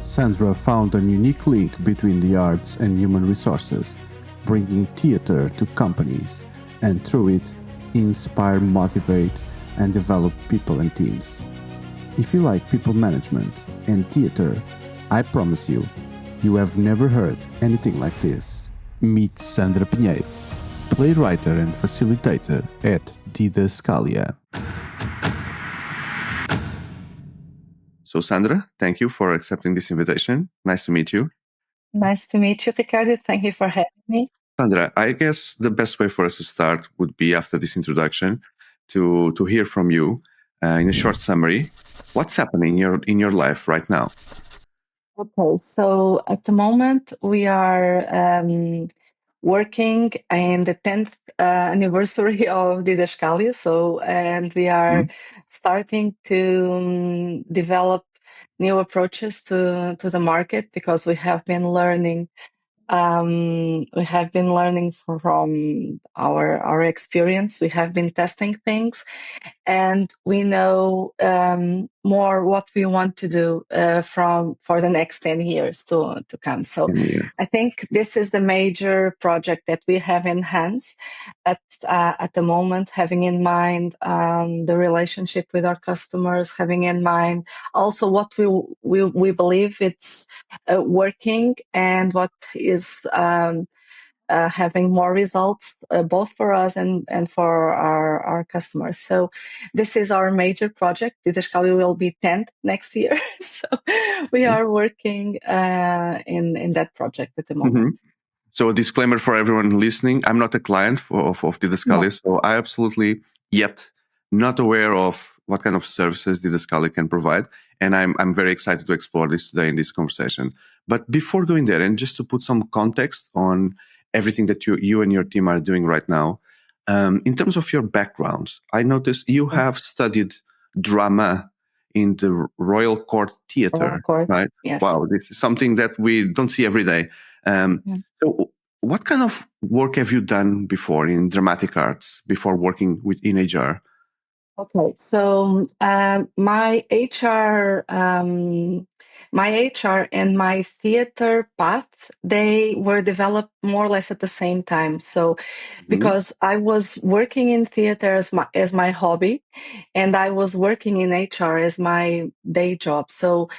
Sandra found a unique link between the arts and human resources, bringing theater to companies, and through it, inspire, motivate, and develop people and teams. If you like people management and theater, I promise you, you have never heard anything like this. Meet Sandra Pinheiro, playwright and facilitator at Didaskalia. So Sandra, thank you for accepting this invitation. Nice to meet you. Nice to meet you, Ricardo. Thank you for having me. Sandra, I guess the best way for us to start would be after this introduction to hear from you in a short summary. What's happening in your life right now? Okay, so at the moment we are working in the 10th anniversary of Didaskalia. And we are starting to develop new approaches to the market because we have been learning. We have been learning from our experience. We have been testing things, and we know more what we want to do for the next 10 years to come. So I think this is the major project that we have in hands at the moment, having in mind the relationship with our customers, having in mind also what we believe it's working and what is having more results both for us and for our customers. So this is our major project. Didaskalia will be 10th next year. So we are working in that project at the moment. So a disclaimer for everyone listening, I'm not a client of Didaskalia, so I absolutely yet not aware of what kind of services Didaskalia can provide. And I'm very excited to explore this today in this conversation. But before going there, and just to put some context on everything that you and your team are doing right now, in terms of your background, I noticed you have studied drama in the Royal Court Theatre, right? Yes. Wow, this is something that we don't see every day. So what kind of work have you done before in dramatic arts, before working in HR? Okay, so my HR and my theater path, they were developed more or less at the same time. So because I was working in theater as my hobby, and I was working in HR as my day job. So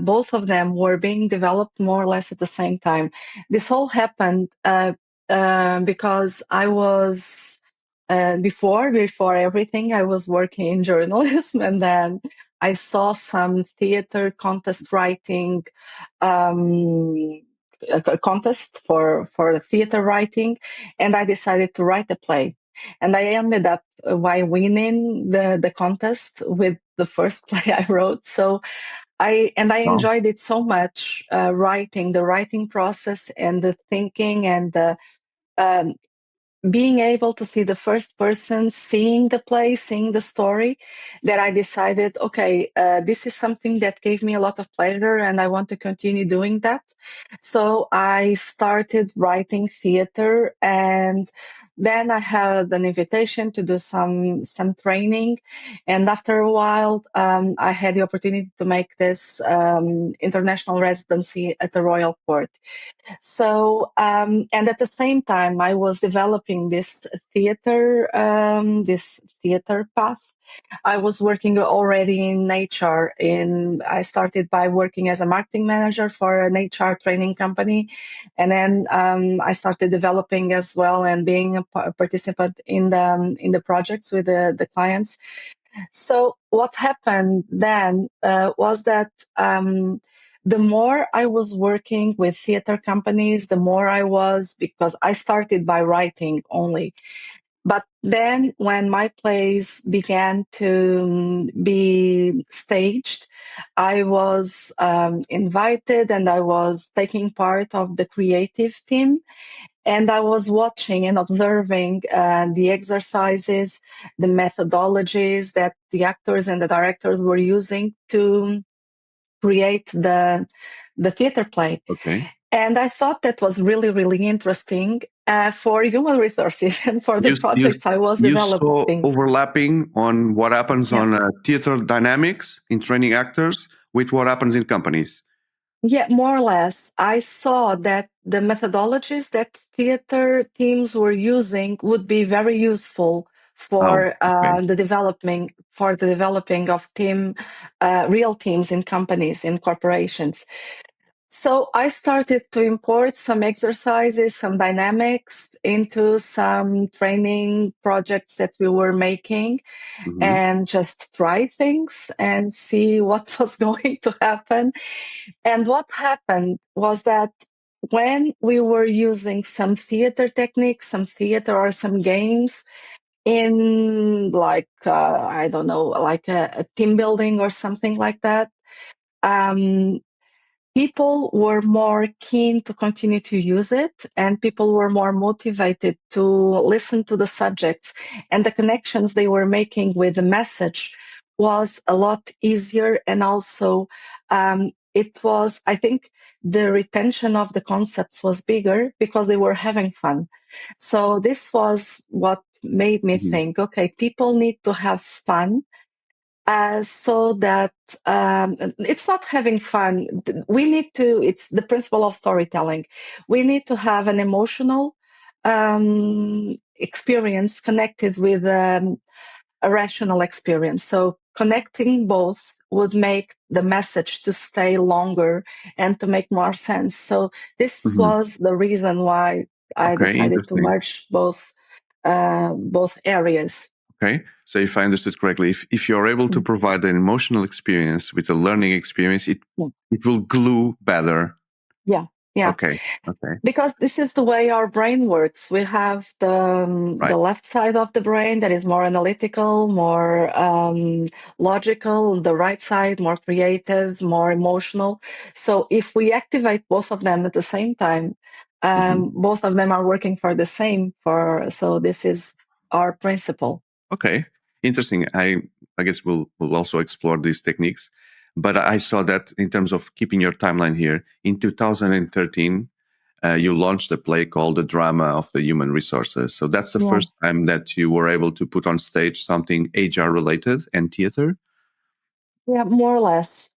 both of them were being developed more or less at the same time. This all happened because I was before everything, I was working in journalism, and then I saw some theater contest writing, a contest for theater writing, and I decided to write a play. And I ended up by winning the contest with the first play I wrote. So I enjoyed it so much, the writing process and the thinking and the being able to see the first person seeing the play, seeing the story, that I decided, okay, this is something that gave me a lot of pleasure and I want to continue doing that. So I started writing theater, and then I had an invitation to do some training. And after a while, I had the opportunity to make this international residency at the Royal Court. So, and at the same time, I was developing this theater path. I was working already in HR. I started by working as a marketing manager for an HR training company, and then I started developing as well and being a participant in the projects with the clients. So what happened then was that the more I was working with theater companies, the more because I started by writing only. But then when my plays began to be staged, I was invited and I was taking part of the creative team. And I was watching and observing the exercises, the methodologies that the actors and the directors were using to create the theater play. Okay. And I thought that was really, really interesting for human resources and for the projects I was developing. You saw overlapping on what happens on theater dynamics in training actors with what happens in companies. Yeah, more or less. I saw that the methodologies that theater teams were using would be very useful for Okay. the developing of real teams in companies, in corporations. So I started to import some exercises, some dynamics into some training projects that we were making, Mm-hmm. and just try things and see what was going to happen. And what happened was that when we were using some theater techniques, some theater or some games in like, I don't know, like a team building or something like that, um, people were more keen to continue to use it, and people were more motivated to listen to the subjects, and the connections they were making with the message was a lot easier. And also it was, I think, the retention of the concepts was bigger because they were having fun. So this was what made me Mm-hmm. think, okay, people need to have fun, so that it's not having fun. We need to, it's the principle of storytelling. We need to have an emotional experience connected with a rational experience. So connecting both would make the message to stay longer and to make more sense. So this Mm-hmm. was the reason why I Okay, decided to interesting. merge both areas. Okay, so if I understood correctly, if you're able to Mm. provide an emotional experience with a learning experience, Yeah, it will glue better. yeah, yeah. Okay, okay, Because this is the way our brain works. We have right. the left side of the brain that is more analytical, more logical, the right side more creative, more emotional. So if we activate both of them at the same time, Mm-hmm. both of them are working for the same. So this is our principle. Okay, interesting. I guess we'll also explore these techniques, but I saw that in terms of keeping your timeline here, in 2013, you launched a play called The Drama of the Human Resources. So that's the Yeah. first time that you were able to put on stage something HR related and theater. Yeah, more or less,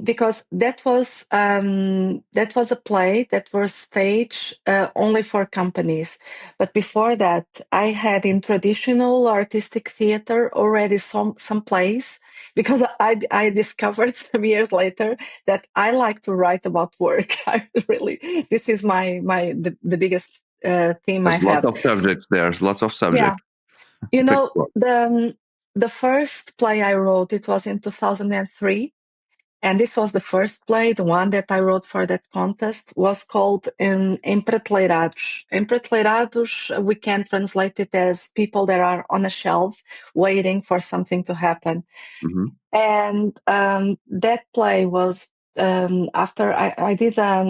because that was a play that was staged only for companies. But before that, I had in traditional artistic theater already some plays, because I discovered some years later that I like to write about work. I really, this is the biggest theme I There's lots have. of subjects there, lots of Yeah, subjects you to know, explore. the first play I wrote, it was in 2003. And this was the first play, the one that I wrote for that contest, was called Empratleirados. Empratleirados, we can translate it as people that are on a shelf waiting for something to happen. Mm-hmm. And that play was after I did a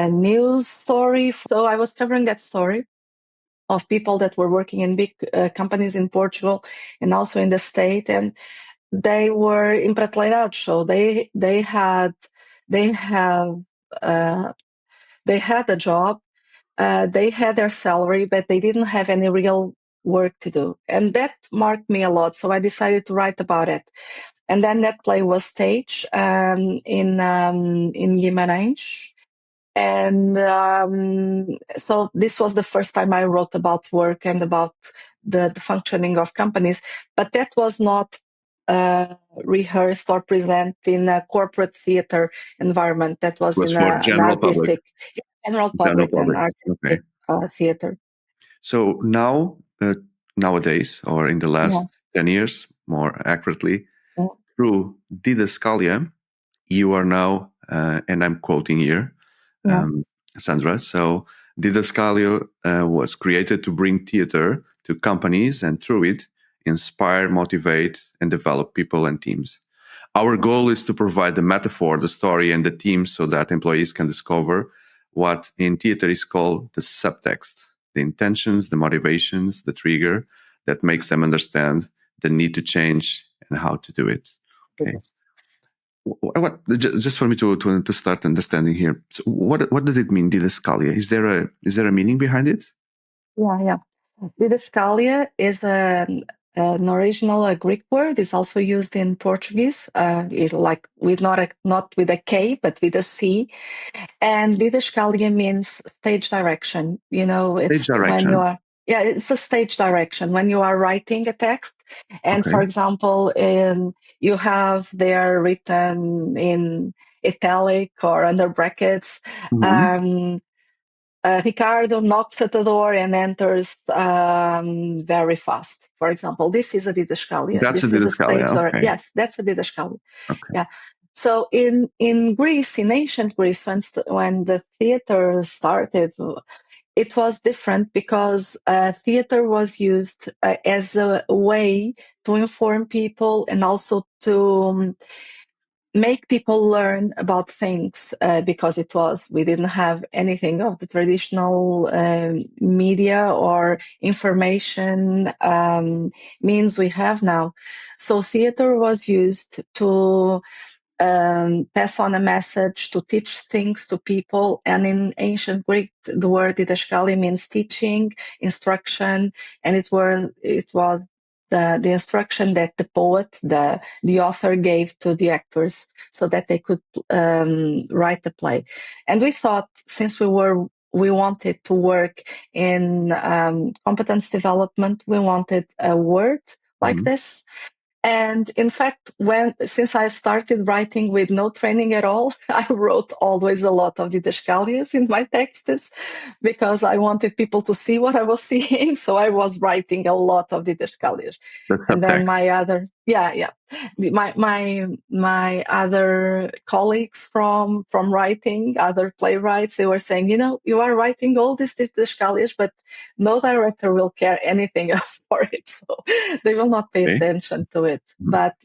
news story. So I was covering that story of people that were working in big companies in Portugal and also in the state. And they were empratleirados, so they have they had a job, they had their salary, but they didn't have any real work to do, and that marked me a lot. So I decided to write about it, and then that play was staged in Guimarães. And so this was the first time I wrote about work and about the functioning of companies, but that was not rehearsed or presented in a corporate theater environment. That was Was in for an general public. artistic, general General public and public. Okay. artistic theater. So now, nowadays, or in the Yeah, last 10 years, more accurately, yeah, through Didaskalia, you are now, and I'm quoting here, yeah. Sandra. So Didaskalia was created to bring theater to companies and through it, inspire, motivate, and develop people and teams. Our goal is to provide the metaphor, the story, and the theme so that employees can discover what in theater is called the subtext, the intentions, the motivations, the trigger that makes them understand the need to change and how to do it. Okay. Just for me to start understanding here. So what does it mean, Didaskalia? Is there a meaning behind it? Yeah, yeah. Didaskalia is an original Greek word. It's also used in Portuguese, like not with a K, but with a C. And Didaskalia means stage direction. It's Stage direction. when you are, it's a stage direction when you are writing a text. And Okay. for example, you have there written in italic or under brackets. Ricardo knocks at the door and enters very fast. For example, this is a Didaskalia. That's This a is a Didaskalia. stage. Okay. Yes, that's a Didaskalia. Okay. Yeah. So in Greece, in ancient Greece, when the theater started, it was different because theater was used as a way to inform people and also to make people learn about things because we didn't have anything of the traditional media or information means we have now. So theater was used to pass on a message, to teach things to people. And in ancient Greek, the word didaskalia means teaching, instruction, and it was the instruction that the poet, the author gave to the actors so that they could write the play. And we thought, since we wanted to work in competence development, we wanted a word like this. And in fact, since I started writing with no training at all, I wrote always a lot of Didaskalias in my texts because I wanted people to see what I was seeing. So I was writing a lot of Didaskalias. And then my other other colleagues from writing, other playwrights, they were saying, you are writing all these Didaskalias, but no director will care anything for it. So they will not pay attention to it. But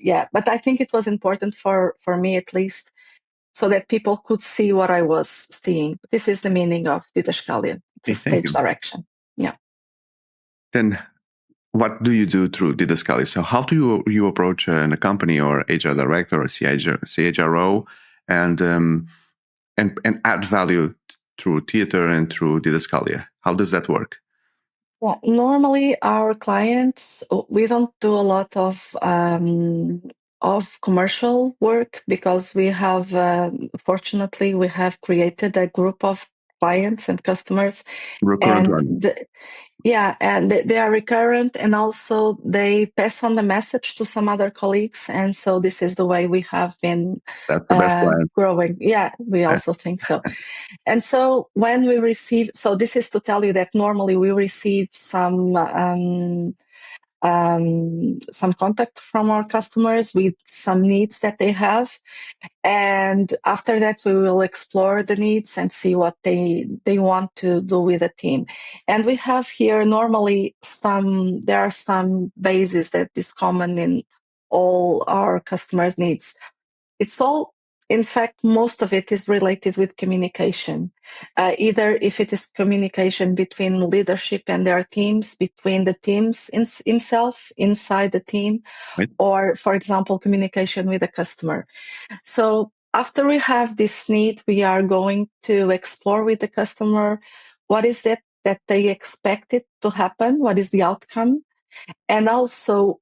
I think it was important for me at least, so that people could see what I was seeing. This is the meaning of Didaskalia. It's a stage direction. Yeah. Then what do you do through Didaskalia? So how do you approach a company or HR director or CHRO and add value through theater and through Didaskalia? How does that work? Yeah, normally our clients, we don't do a lot of commercial work because we have, fortunately, we have created a group of clients and customers. And they are recurrent, and also they pass on the message to some other colleagues. And so this is the way we have been growing. Yeah, we also think so. And so when we receive, so this is to tell you that normally we receive some contact from our customers with some needs that they have. And after that, we will explore the needs and see what they want to do with the team. And we have here normally there are some bases that is common in all our customers' needs. It's all, in fact, most of it is related with communication. Either if it is communication between leadership and their teams, between the teams himself, inside the team, or, for example, communication with the customer. So after we have this need, we are going to explore with the customer what is it that they expected to happen, what is the outcome, and also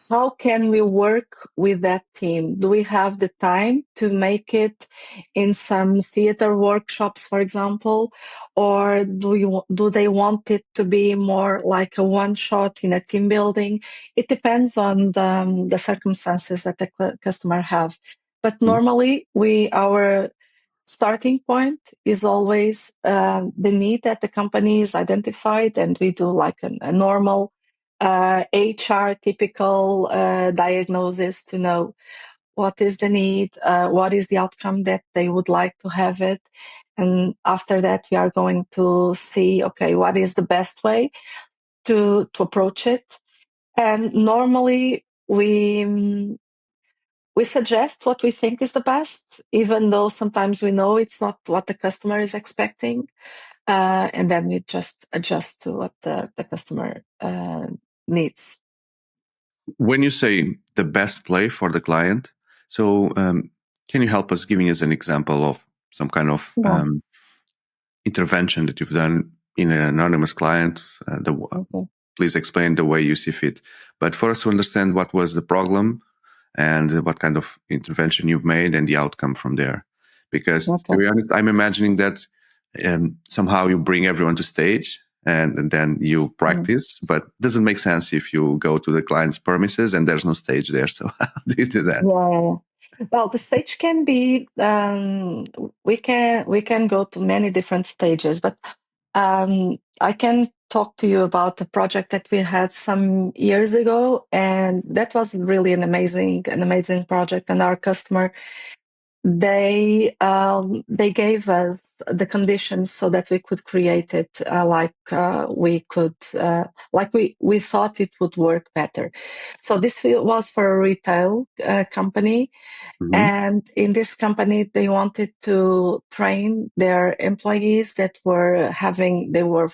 how can we work with that team? Do we have the time to make it in some theater workshops, for example, or do they want it to be more like a one-shot in a team building? It depends on the circumstances that the customer have. But normally, our starting point is always the need that the company is identified, and we do like a normal HR typical diagnosis to know what is the need, what is the outcome that they would like to have it. And after that, we are going to see, okay, what is the best way to approach it. And normally we suggest what we think is the best, even though sometimes we know it's not what the customer is expecting. And then we just adjust to what the customer needs. When you say the best play for the client, so can you help us giving us an example of some kind of intervention that you've done in an anonymous client? please explain the way you see fit. But for us to understand what was the problem and what kind of intervention you've made and the outcome from there. Because to be honest, I'm imagining that somehow you bring everyone to stage and then you practice, but it doesn't make sense if you go to the client's premises and there's no stage there. So how do you do that? Yeah. Well, the stage can be, we can go to many different stages, but I can talk to you about the project that we had some years ago, and that was really an amazing project. And our customer, they gave us the conditions so that we could create it like we thought it would work better. So this was for a retail company. And in this company, they wanted to train their employees they were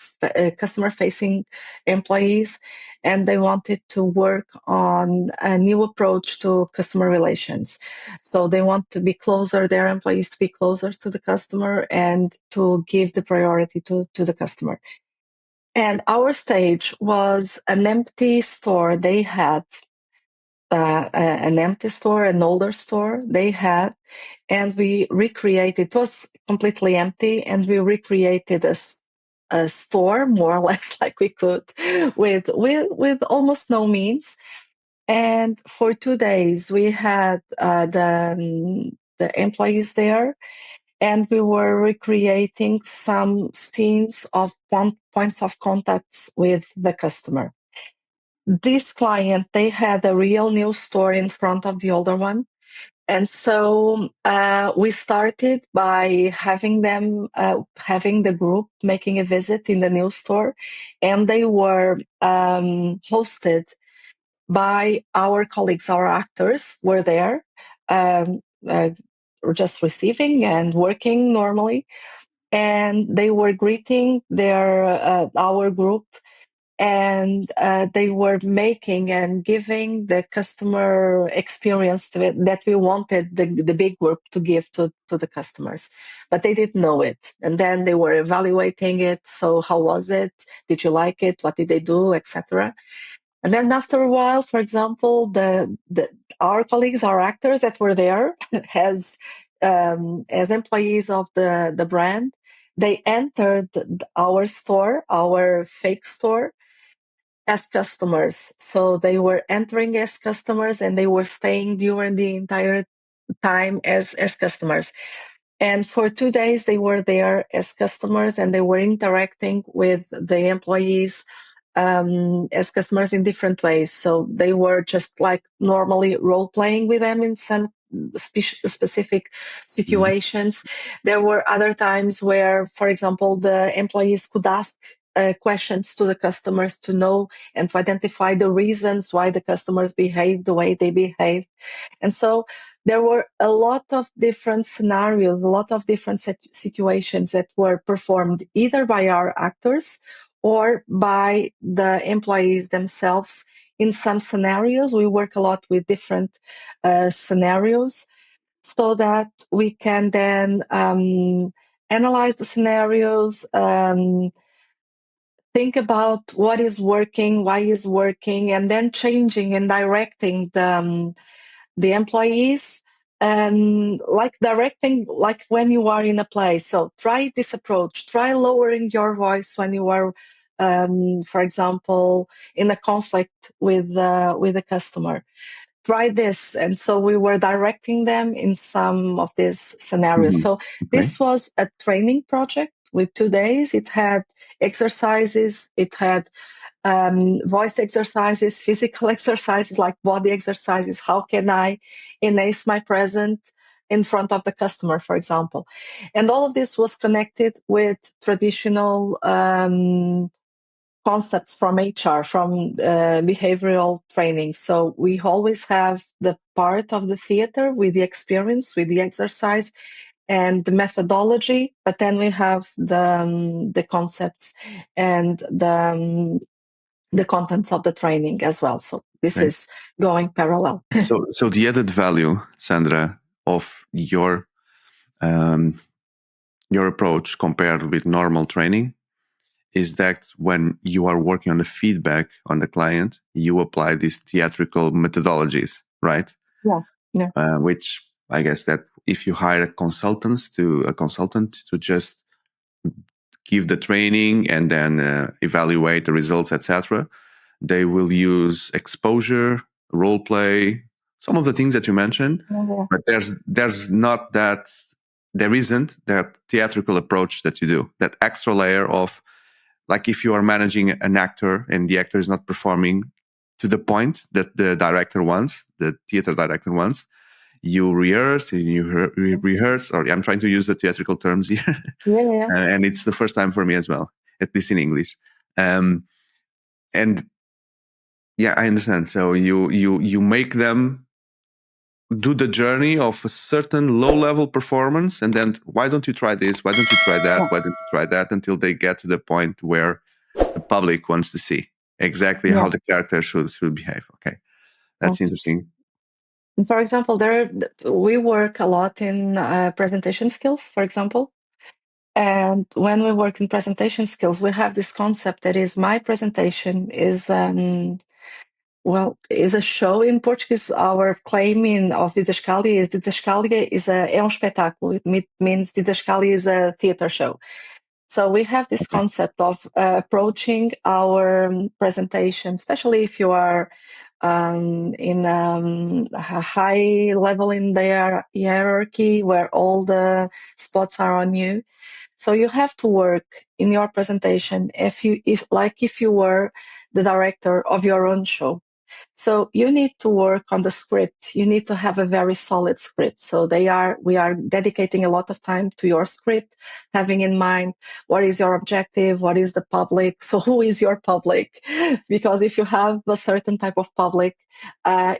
customer-facing employees, and they wanted to work on a new approach to customer relations. So they want to be closer, their employees to be closer to the customer and to give the priority to the customer. And our stage was an empty store. They had an empty store, an older store they had, and we recreated. It was completely empty, and we recreated a store more or less like we could, with almost no means. And for 2 days, we had the employees there, and we were recreating some scenes of points of contacts with the customer. This client, they had a real new store in front of the older one. And so we started by having the group making a visit in the new store, and they were hosted by our colleagues. Our actors were there, just receiving and working normally, and they were greeting our group, and they were making and giving the customer experience that we wanted the big group to give to the customers, but they didn't know it. And then they were evaluating it. So how was it? Did you like it? What did they do, etc.? And then after a while, for example, our colleagues, our actors that were there as employees of the brand, they entered our store, our fake store, as customers. So they were entering as customers, and they were staying during the entire time as customers. And for 2 days, they were there as customers, and they were interacting with the employees as customers in different ways. So they were just like normally role playing with them in some specific situations. There were other times where, for example, the employees could ask questions to the customers to know and to identify the reasons why the customers behave the way they behave. And so there were a lot of different scenarios, a lot of different situations that were performed either by our actors or by the employees themselves. In some scenarios, we work a lot with different scenarios so that we can then analyze the scenarios, think about what is working, why is working, and then changing and directing the employees, like directing, like when you are in a play. So try this approach. Try lowering your voice when you are, for example, in a conflict with a customer. Try this. And so we were directing them in some of these scenarios. So this was a training project with 2 days. It had exercises. It had voice exercises, physical exercises like body exercises. How can I enhance my presence in front of the customer, for example? And all of this was connected with traditional concepts from HR, from behavioral training. So we always have the part of the theater with the experience, with the exercise, and the methodology, but then we have the concepts and the contents of the training as well. So this is going parallel. So the added value, Sandra, of your approach compared with normal training is that when you are working on the feedback on the client, you apply these theatrical methodologies, right? Yeah. Which I guess that if you hire a consultant to just give the training and then evaluate the results, etc., they will use exposure, role play, some of the things that you mentioned. Yeah. But there isn't that theatrical approach that you do, that extra layer of, like, if you are managing an actor and the actor is not performing to the point that the theater director wants, you rehearse and you rehearse. Sorry, I'm trying to use the theatrical terms here. Yeah. And it's the first time for me as well, at least in English. And yeah, I understand. So you make them do the journey of a certain low-level performance, and then why don't you try this? Why don't you try that? Why don't you try that? Until they get to the point where the public wants to see exactly how the character should behave. Okay, that's interesting. And for example, we work a lot in presentation skills, for example. And when we work in presentation skills, we have this concept that is my presentation is is a show. In Portuguese. Our claim of Didaskalia is é espetáculo. It means Didaskalia is a theater show. So we have this concept of approaching our presentation, especially if you are in a high level in the hierarchy where all the spots are on you. So you have to work in your presentation if you were the director of your own show. So you need to work on the script. You need to have a very solid script. So we are dedicating a lot of time to your script, having in mind what is your objective, what is the public. So who is your public? Because if you have a certain type of public,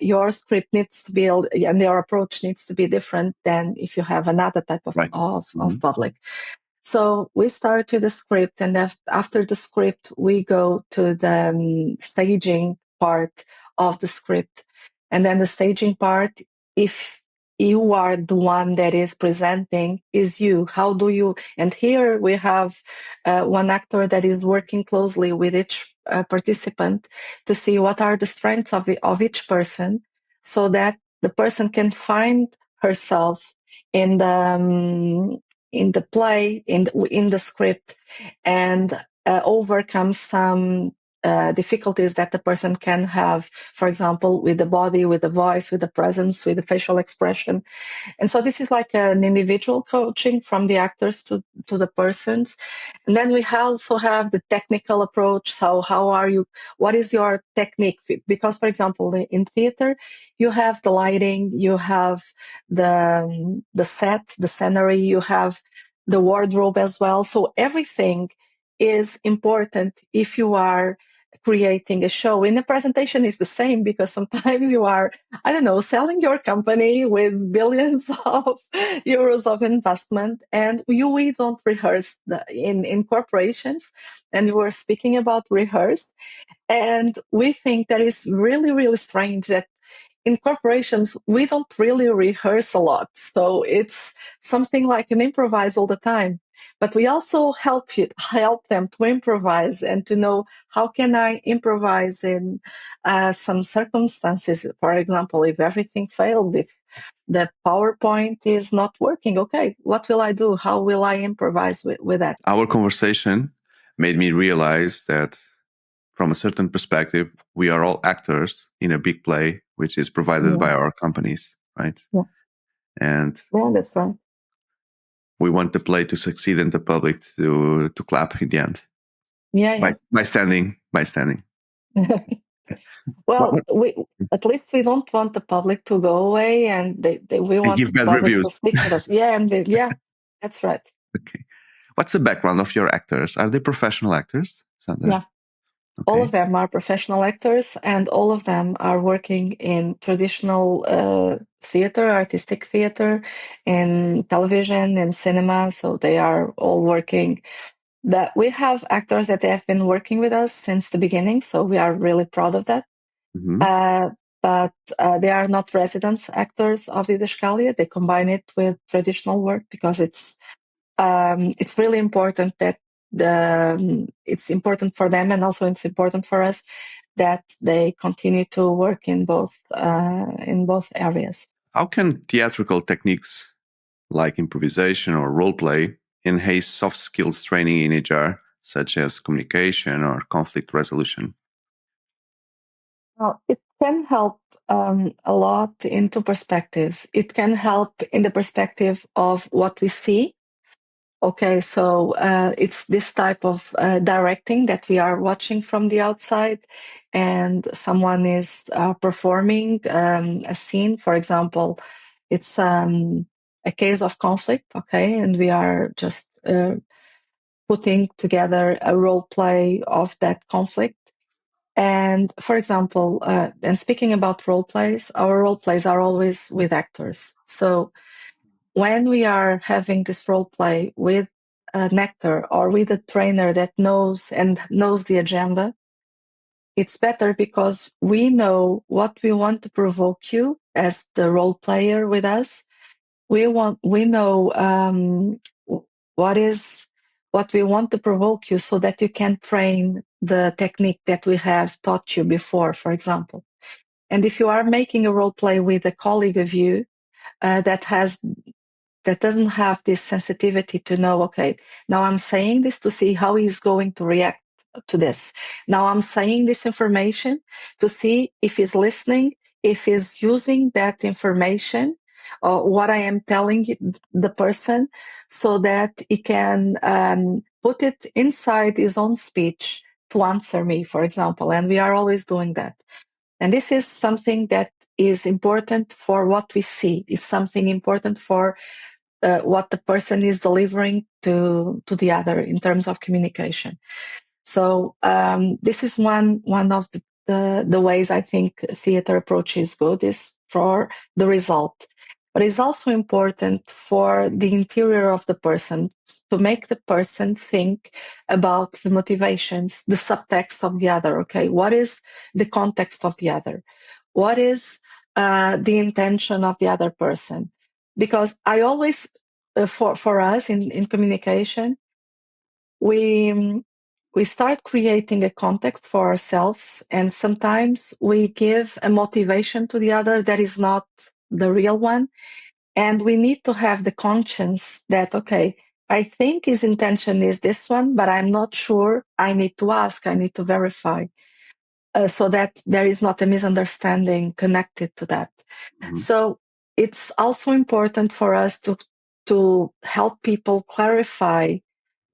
your script needs to be, and your approach needs to be different than if you have another type of public. So we start with the script, and after the script, we go to the staging part of the script. And then the staging part, if you are the one that is presenting, is you. How do you? And here we have one actor that is working closely with each participant to see what are the strengths of each person, so that the person can find herself in the play, in the script, and overcome some difficulties that the person can have, for example, with the body, with the voice, with the presence, with the facial expression. And so this is like an individual coaching from the actors to the persons. And then we also have the technical approach. So what is your technique? Because, for example, in theater, you have the lighting, you have the set, the scenery, you have the wardrobe as well. So everything is important if you are creating a show. In the presentation is the same, because sometimes you are, I don't know, selling your company with billions of euros of investment, and we don't rehearse in corporations. And you were speaking about rehearse, and we think that is really, really strange that in corporations, we don't really rehearse a lot. So it's something like an improvise all the time. But we also help them to improvise and to know, how can I improvise in some circumstances? For example, if everything failed, if the PowerPoint is not working, okay, what will I do? How will I improvise with that? Our conversation made me realize that from a certain perspective, we are all actors in a big play, which is provided by our companies, right? Yeah. And that's right. We want the play to succeed and the public to clap in the end. By standing. Well, at least we don't want the public to go away, and we want give the bad public reviews. to stick with us. Yeah, that's right. Okay. What's the background of your actors? Are they professional actors, Sandra? Yeah. Okay. All of them are professional actors, and all of them are working in traditional theater, artistic theater, in television and cinema. So they are all working. That we have actors that have been working with us since the beginning, so we are really proud of that. But they are not residence actors of Didaskalia. They combine it with traditional work, because it's really important that it's important for them, and also it's important for us that they continue to work in both areas. How can theatrical techniques like improvisation or role play enhance soft skills training in HR, such as communication or conflict resolution? Well, it can help a lot in two perspectives. It can help in the perspective of what we see. Okay, so it's this type of directing that we are watching from the outside, and someone is performing a scene. For example, it's a case of conflict, okay, and we are just putting together a role play of that conflict. And for example, and speaking about role plays, our role plays are always with actors. So when we are having this role play with an actor or with a trainer that knows the agenda, it's better because we know what we want to provoke you as the role player with us. We know what we want to provoke you so that you can train the technique that we have taught you before, for example. And if you are making a role play with a colleague of you that doesn't have this sensitivity to know, okay, now I'm saying this to see how he's going to react to this. Now I'm saying this information to see if he's listening, if he's using that information or what I am telling the person so that he can put it inside his own speech to answer me, for example. And we are always doing that. And this is something that is important for what we see. It's something important for what the person is delivering to the other in terms of communication. So this is one of the ways I think theater approach is good, is for the result. But it's also important for the interior of the person, to make the person think about the motivations, the subtext of the other. Okay, what is the context of the other? What is the intention of the other person? Because I always, for us in communication, we start creating a context for ourselves, and sometimes we give a motivation to the other that is not the real one. And we need to have the conscience that, okay, I think his intention is this one, but I'm not sure. I need to ask, I need to verify, so that there is not a misunderstanding connected to that. Mm-hmm. So it's also important for us to help people clarify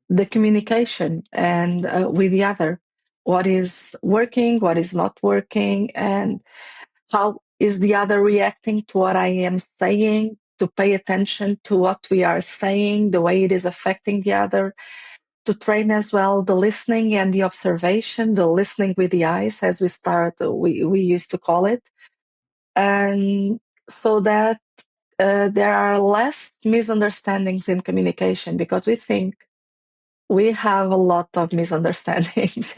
the communication and with the other, what is working, what is not working, and how is the other reacting to what I am saying, to pay attention to what we are saying, the way it is affecting the other, to train as well the listening and the observation, the listening with the eyes, as we used to call it, and so that there are less misunderstandings in communication, because we think we have a lot of misunderstandings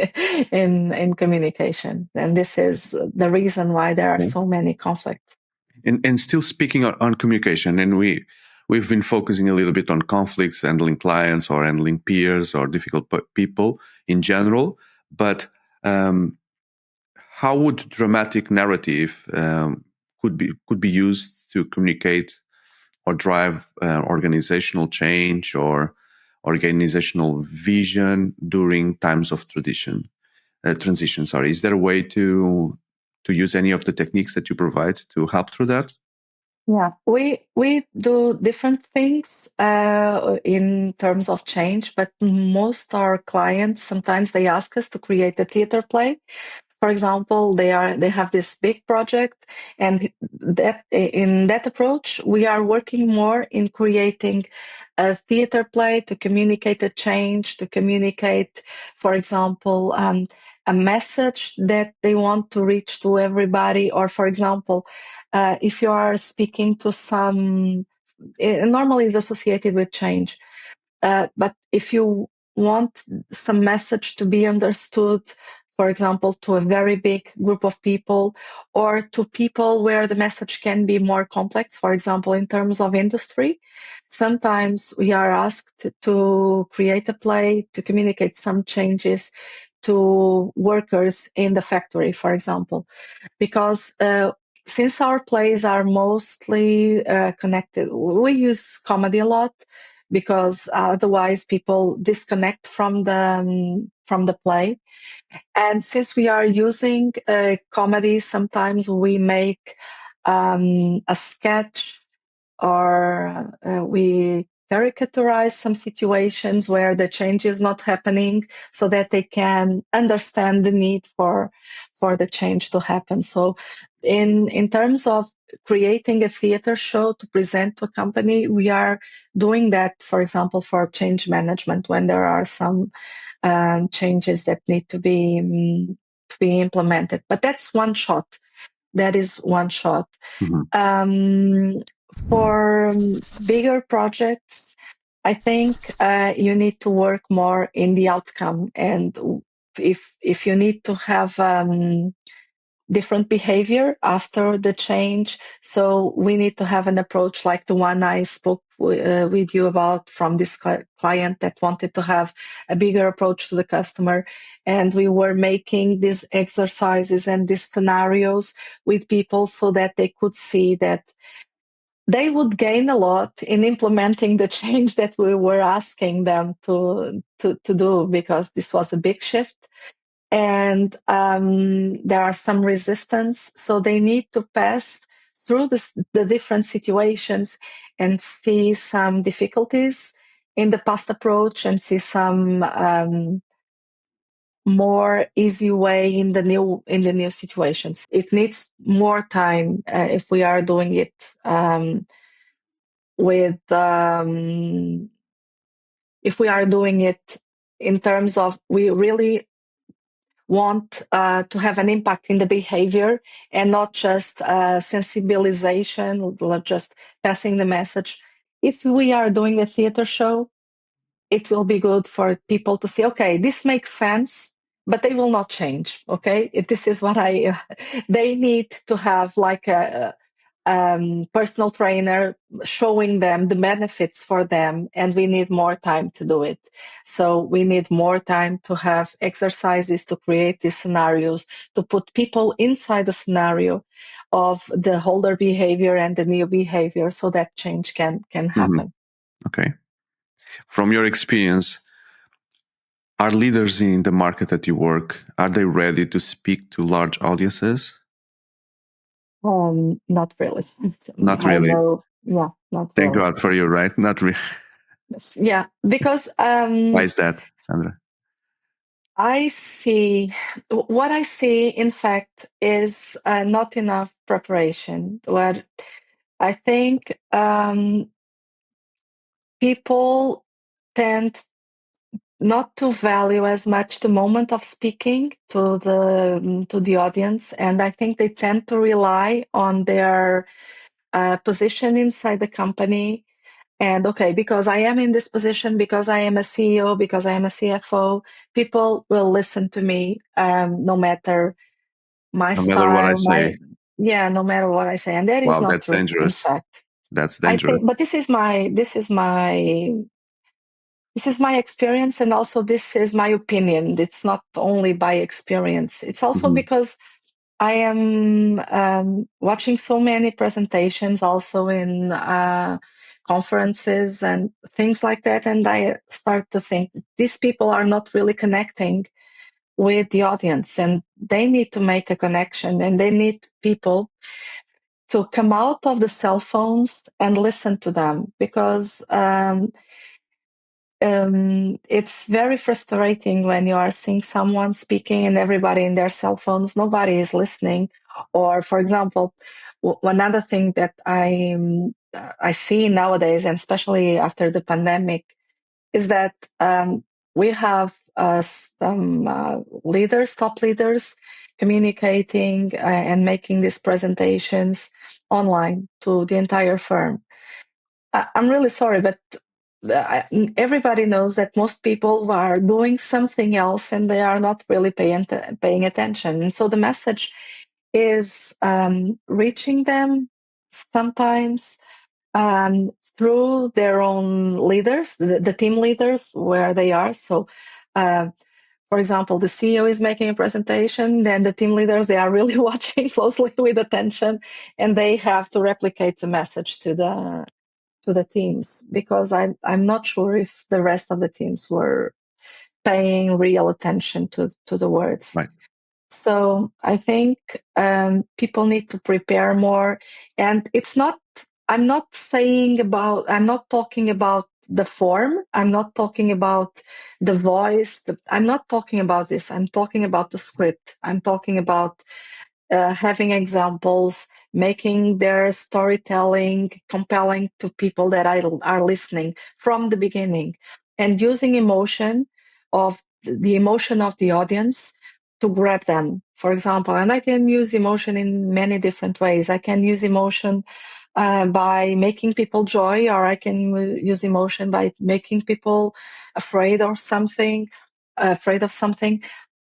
in communication, and this is the reason why there are so many conflicts. And still speaking on communication, and we've been focusing a little bit on conflicts, handling clients or handling peers or difficult people in general, but how would dramatic narrative could be used to communicate or drive organizational change or organizational vision during times of transition? Is there a way to use any of the techniques that you provide to help through that? Yeah, we do different things in terms of change, but most our clients, sometimes they ask us to create a theater play. For example, they have this big project, and that in that approach, we are working more in creating a theater play to communicate a change, to communicate, for example, a message that they want to reach to everybody. Or, for example, if you are speaking to some, normally is associated with change, but if you want some message to be understood for example, to a very big group of people, or to people where the message can be more complex. For example, in terms of industry, sometimes we are asked to create a play to communicate some changes to workers in the factory, for example, because since our plays are mostly connected, we use comedy a lot because otherwise people disconnect from the play. And since we are using comedy, sometimes we make a sketch, or we caricaturize some situations where the change is not happening, so that they can understand the need for the change to happen. So in terms of creating a theater show to present to a company, we are doing that, for example, for change management, when there are some changes that need to be implemented. But that's one shot. That is one shot. For bigger projects, I think you need to work more in the outcome, and if you need to have different behavior after the change, so we need to have an approach like the one I spoke with you about from this client that wanted to have a bigger approach to the customer, and we were making these exercises and these scenarios with people so that they could see that they would gain a lot in implementing the change that we were asking them to do, because this was a big shift. And there are some resistance, so they need to pass through the different situations and see some difficulties in the past approach, and see some more easy way in the new situations. It needs more time if we are doing it with if we are doing it in terms of we really want to have an impact in the behavior, and not just sensibilization, not just passing the message. If we are doing a theater show, it will be good for people to see, okay, this makes sense, but they will not change. Okay, this is what they need to have like a personal trainer showing them the benefits for them, and we need more time to do it. So we need more time to have exercises to create these scenarios, to put people inside the scenario of the older behavior and the new behavior, so that change can happen. Okay. From your experience, are leaders in the market that you work, are they ready to speak to large audiences? Not really. Not I really. know. Yeah, not Thank really. God for you, right? Not really. Yeah, because Why is that, Sandra? what I see, in fact, is not enough preparation. What I think people tend not to value as much the moment of speaking to the audience, and I think they tend to rely on their position inside the company. And okay, because I am in this position, because I am a CEO, because I am a CFO, people will listen to me no matter my No matter what I style, say. no matter what I say. And that is Wow, not that's true, in dangerous. fact. That's I dangerous. think, but this is my experience, and also this is my opinion. It's not only by experience. It's also because I am watching so many presentations also in conferences and things like that, and I start to think these people are not really connecting with the audience, and they need to make a connection, and they need people to come out of the cell phones and listen to them, because it's very frustrating when you are seeing someone speaking and everybody in their cell phones, nobody is listening. Or, for example, one other thing that I see nowadays, and especially after the pandemic, is that we have some top leaders, communicating and making these presentations online to the entire firm. I'm really sorry, but everybody knows that most people are doing something else and they are not really paying attention. And so the message is reaching them sometimes through their own leaders, the team leaders, where they are. So, for example, the CEO is making a presentation, then the team leaders, they are really watching closely with attention, and they have to replicate the message to the teams, because I'm not sure if the rest of the teams were paying real attention to the words. Right. So I think people need to prepare more, and I'm not talking about the form. I'm not talking about the voice. I'm not talking about this. I'm talking about the script. I'm talking about having examples, making their storytelling compelling to people that are listening from the beginning, and using the emotion of the audience to grab them. For example, and I can use emotion in many different ways. I can use emotion by making people joy, or I can use emotion by making people afraid of something.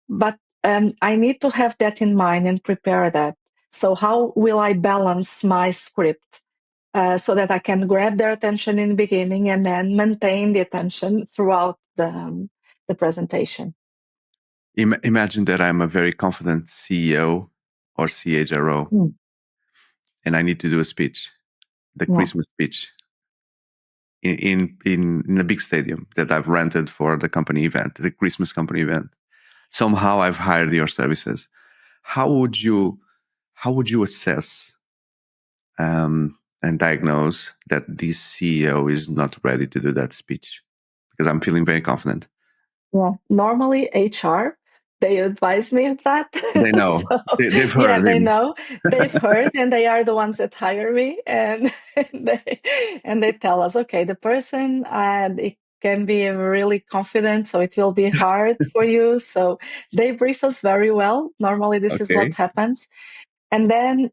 But I need to have that in mind and prepare that. So how will I balance my script so that I can grab their attention in the beginning and then maintain the attention throughout the presentation? Imagine that I'm a very confident CEO or CHRO, and I need to do a speech, the Christmas speech, in a big stadium that I've rented for the company event, the Christmas company event. Somehow I've hired your services. How would you assess and diagnose that this CEO is not ready to do that speech? Because I'm feeling very confident. Yeah, normally HR, they advise me of that. They know. So, They've yeah, heard they him. know. They've heard, and they are the ones that hire me, and they tell us, okay, the person, and it can be really confident, so it will be hard for you. So they brief us very well. Normally, this is what Okay. happens. And then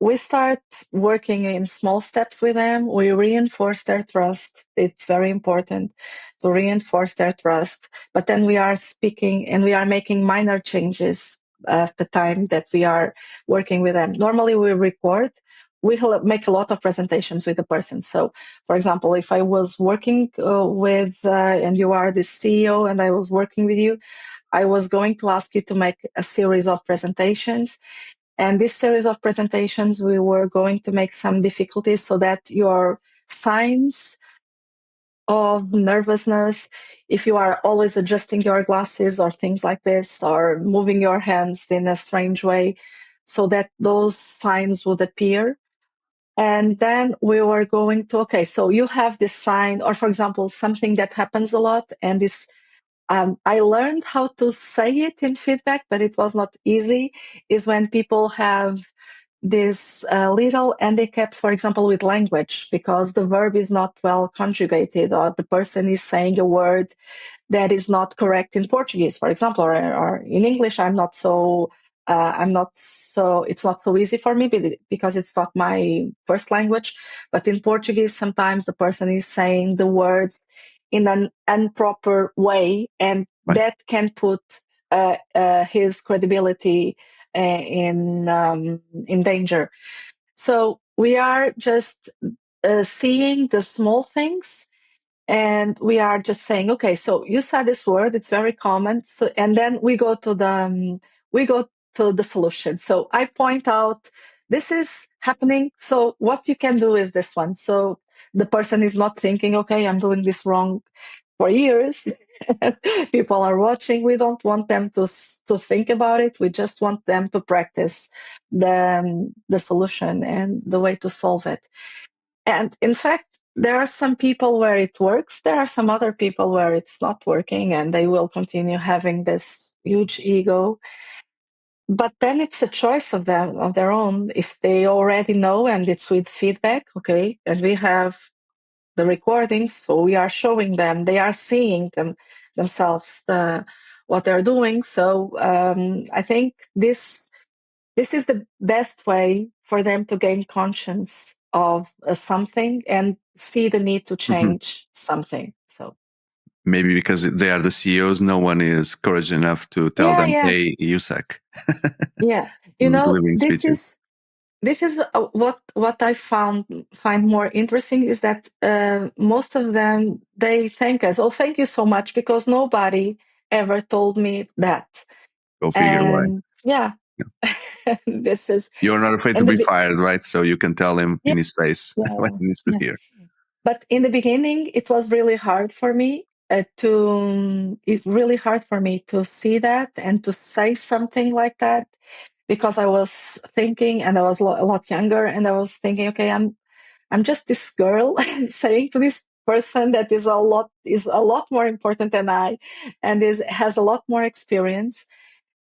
we start working in small steps with them. We reinforce their trust. It's very important to reinforce their trust. But then we are speaking and we are making minor changes at the time that we are working with them. Normally we record. We make a lot of presentations with the person. So, for example, if I was working and you are the CEO and I was working with you, I was going to ask you to make a series of presentations. And this series of presentations, we were going to make some difficulties so that your signs of nervousness, if you are always adjusting your glasses or things like this, or moving your hands in a strange way, so that those signs would appear. And then we were going to, okay, so you have this sign, or for example, something that happens a lot, and this I learned how to say it in feedback, but it was not easy, is when people have these little handicaps, for example, with language, because the verb is not well conjugated, or the person is saying a word that is not correct in Portuguese, for example, or in English. It's not so easy for me because it's not my first language. But in Portuguese, sometimes the person is saying the words in an improper way, and that can put his credibility in danger. So we are just seeing the small things, and we are just saying, okay, so you said this word, it's very common. So, and then we go to the solution. So I point out, this is happening. So what you can do is this one. So the person is not thinking, okay, I'm doing this wrong for years. People are watching. We don't want them to think about it. We just want them to practice the solution and the way to solve it. And in fact, there are some people where it works. There are some other people where it's not working, and they will continue having this huge ego. But then it's a choice of their own. If they already know and it's with feedback, okay, and we have the recordings, so we are showing them, they are seeing themselves what they're doing. So I think this is the best way for them to gain conscience of something and see the need to change something. So maybe because they are the CEOs, no one is courage enough to tell them, yeah, hey, you suck. yeah. Delivering This speeches. is what I find more interesting is that most of them, they thank us. Oh, thank you so much, because nobody ever told me that. Go figure, right? And yeah, this is You're not afraid to and be fired, right? So you can tell him yeah, in his face what he needs to yeah. hear. But in the beginning, it was really hard for me to see that and to say something like that, because I was thinking, and I was a lot younger, and I was thinking, okay, I'm just this girl saying to this person that is a lot more important than I, and has a lot more experience,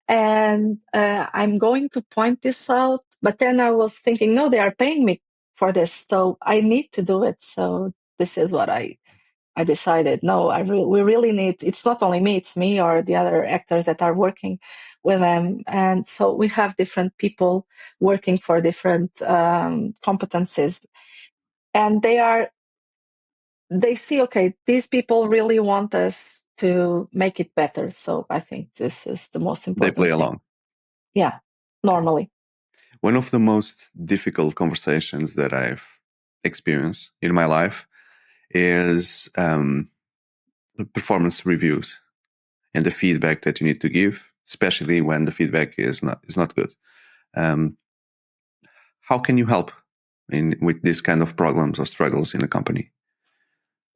and I'm going to point this out. But then I was thinking, no, they are paying me for this, so I need to do it. So this is what I decided. No, we really need. It's not only me; it's me or the other actors that are working with them, and so we have different people working for different competencies, and they see, okay, these people really want us to make it better. So I think this is the most They play important thing. along. Yeah, normally. One of the most difficult conversations that I've experienced in my life is performance reviews and the feedback that you need to give, especially when the feedback is not good. How can you help with this kind of problems or struggles in a company?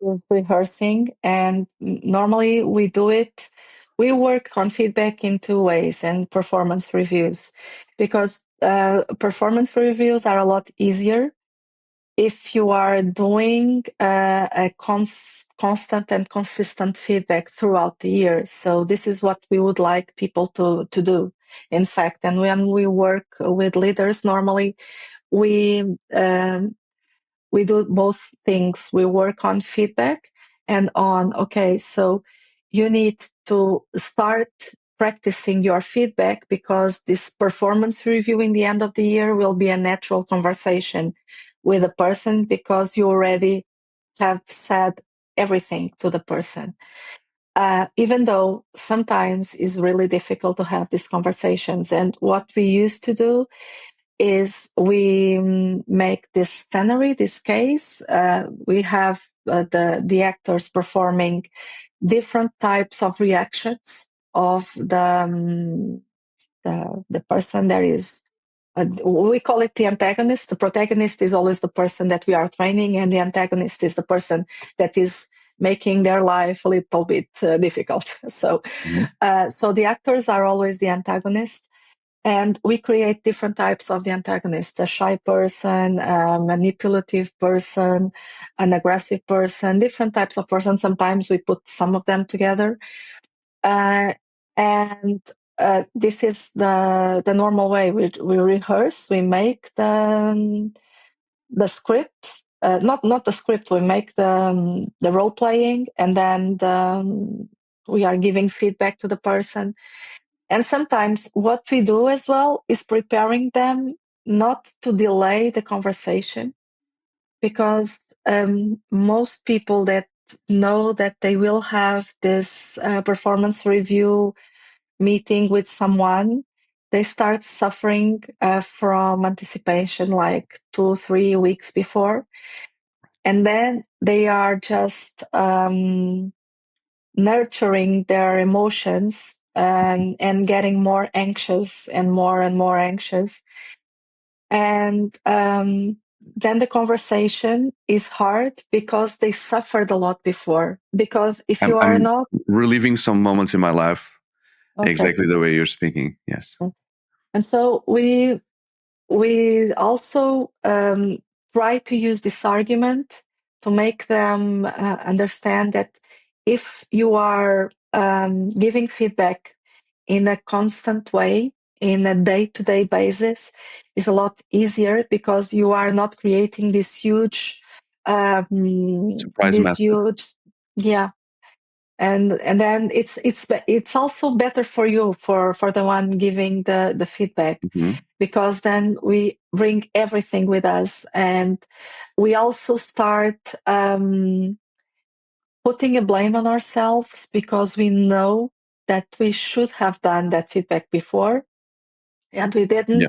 We're rehearsing, and normally we do it. We work on feedback in two ways, and performance reviews, because performance reviews are a lot easier if you are doing a constant and consistent feedback throughout the year. So this is what we would like people to do, in fact. And when we work with leaders, normally we we do both things. We work on feedback and on, okay, so you need to start practicing your feedback, because this performance review in the end of the year will be a natural conversation with a person, because you already have said everything to the person. Even though sometimes it's really difficult to have these conversations. And what we used to do is we make this scenery, this case. We have the actors performing different types of reactions of the person that is. We call it the antagonist. The protagonist is always the person that we are training, and the antagonist is the person that is making their life a little bit difficult. So, so the actors are always the antagonist. And we create different types of the antagonist: a shy person, a manipulative person, an aggressive person, different types of person. Sometimes we put some of them together. And this is the normal way. We rehearse, we make the script, not the script, we make the role playing, and then we are giving feedback to the person. And sometimes what we do as well is preparing them not to delay the conversation, because most people that know that they will have this performance review meeting with someone, they start suffering from anticipation like 2-3 weeks before. And then they are just nurturing their emotions and getting more anxious and more anxious. And then the conversation is hard, because they suffered a lot before. Because if you are I'm not reliving some moments in my life okay, exactly the way you're speaking. Yes. and so we also try to use this argument to make them understand that if you are giving feedback in a constant way, in a day-to-day basis, is a lot easier, because you are not creating Surprise master. yeah, and then it's also better for you, for the one giving the feedback, because then we bring everything with us, and we also start putting a blame on ourselves because we know that we should have done that feedback before and we didn't. Yeah.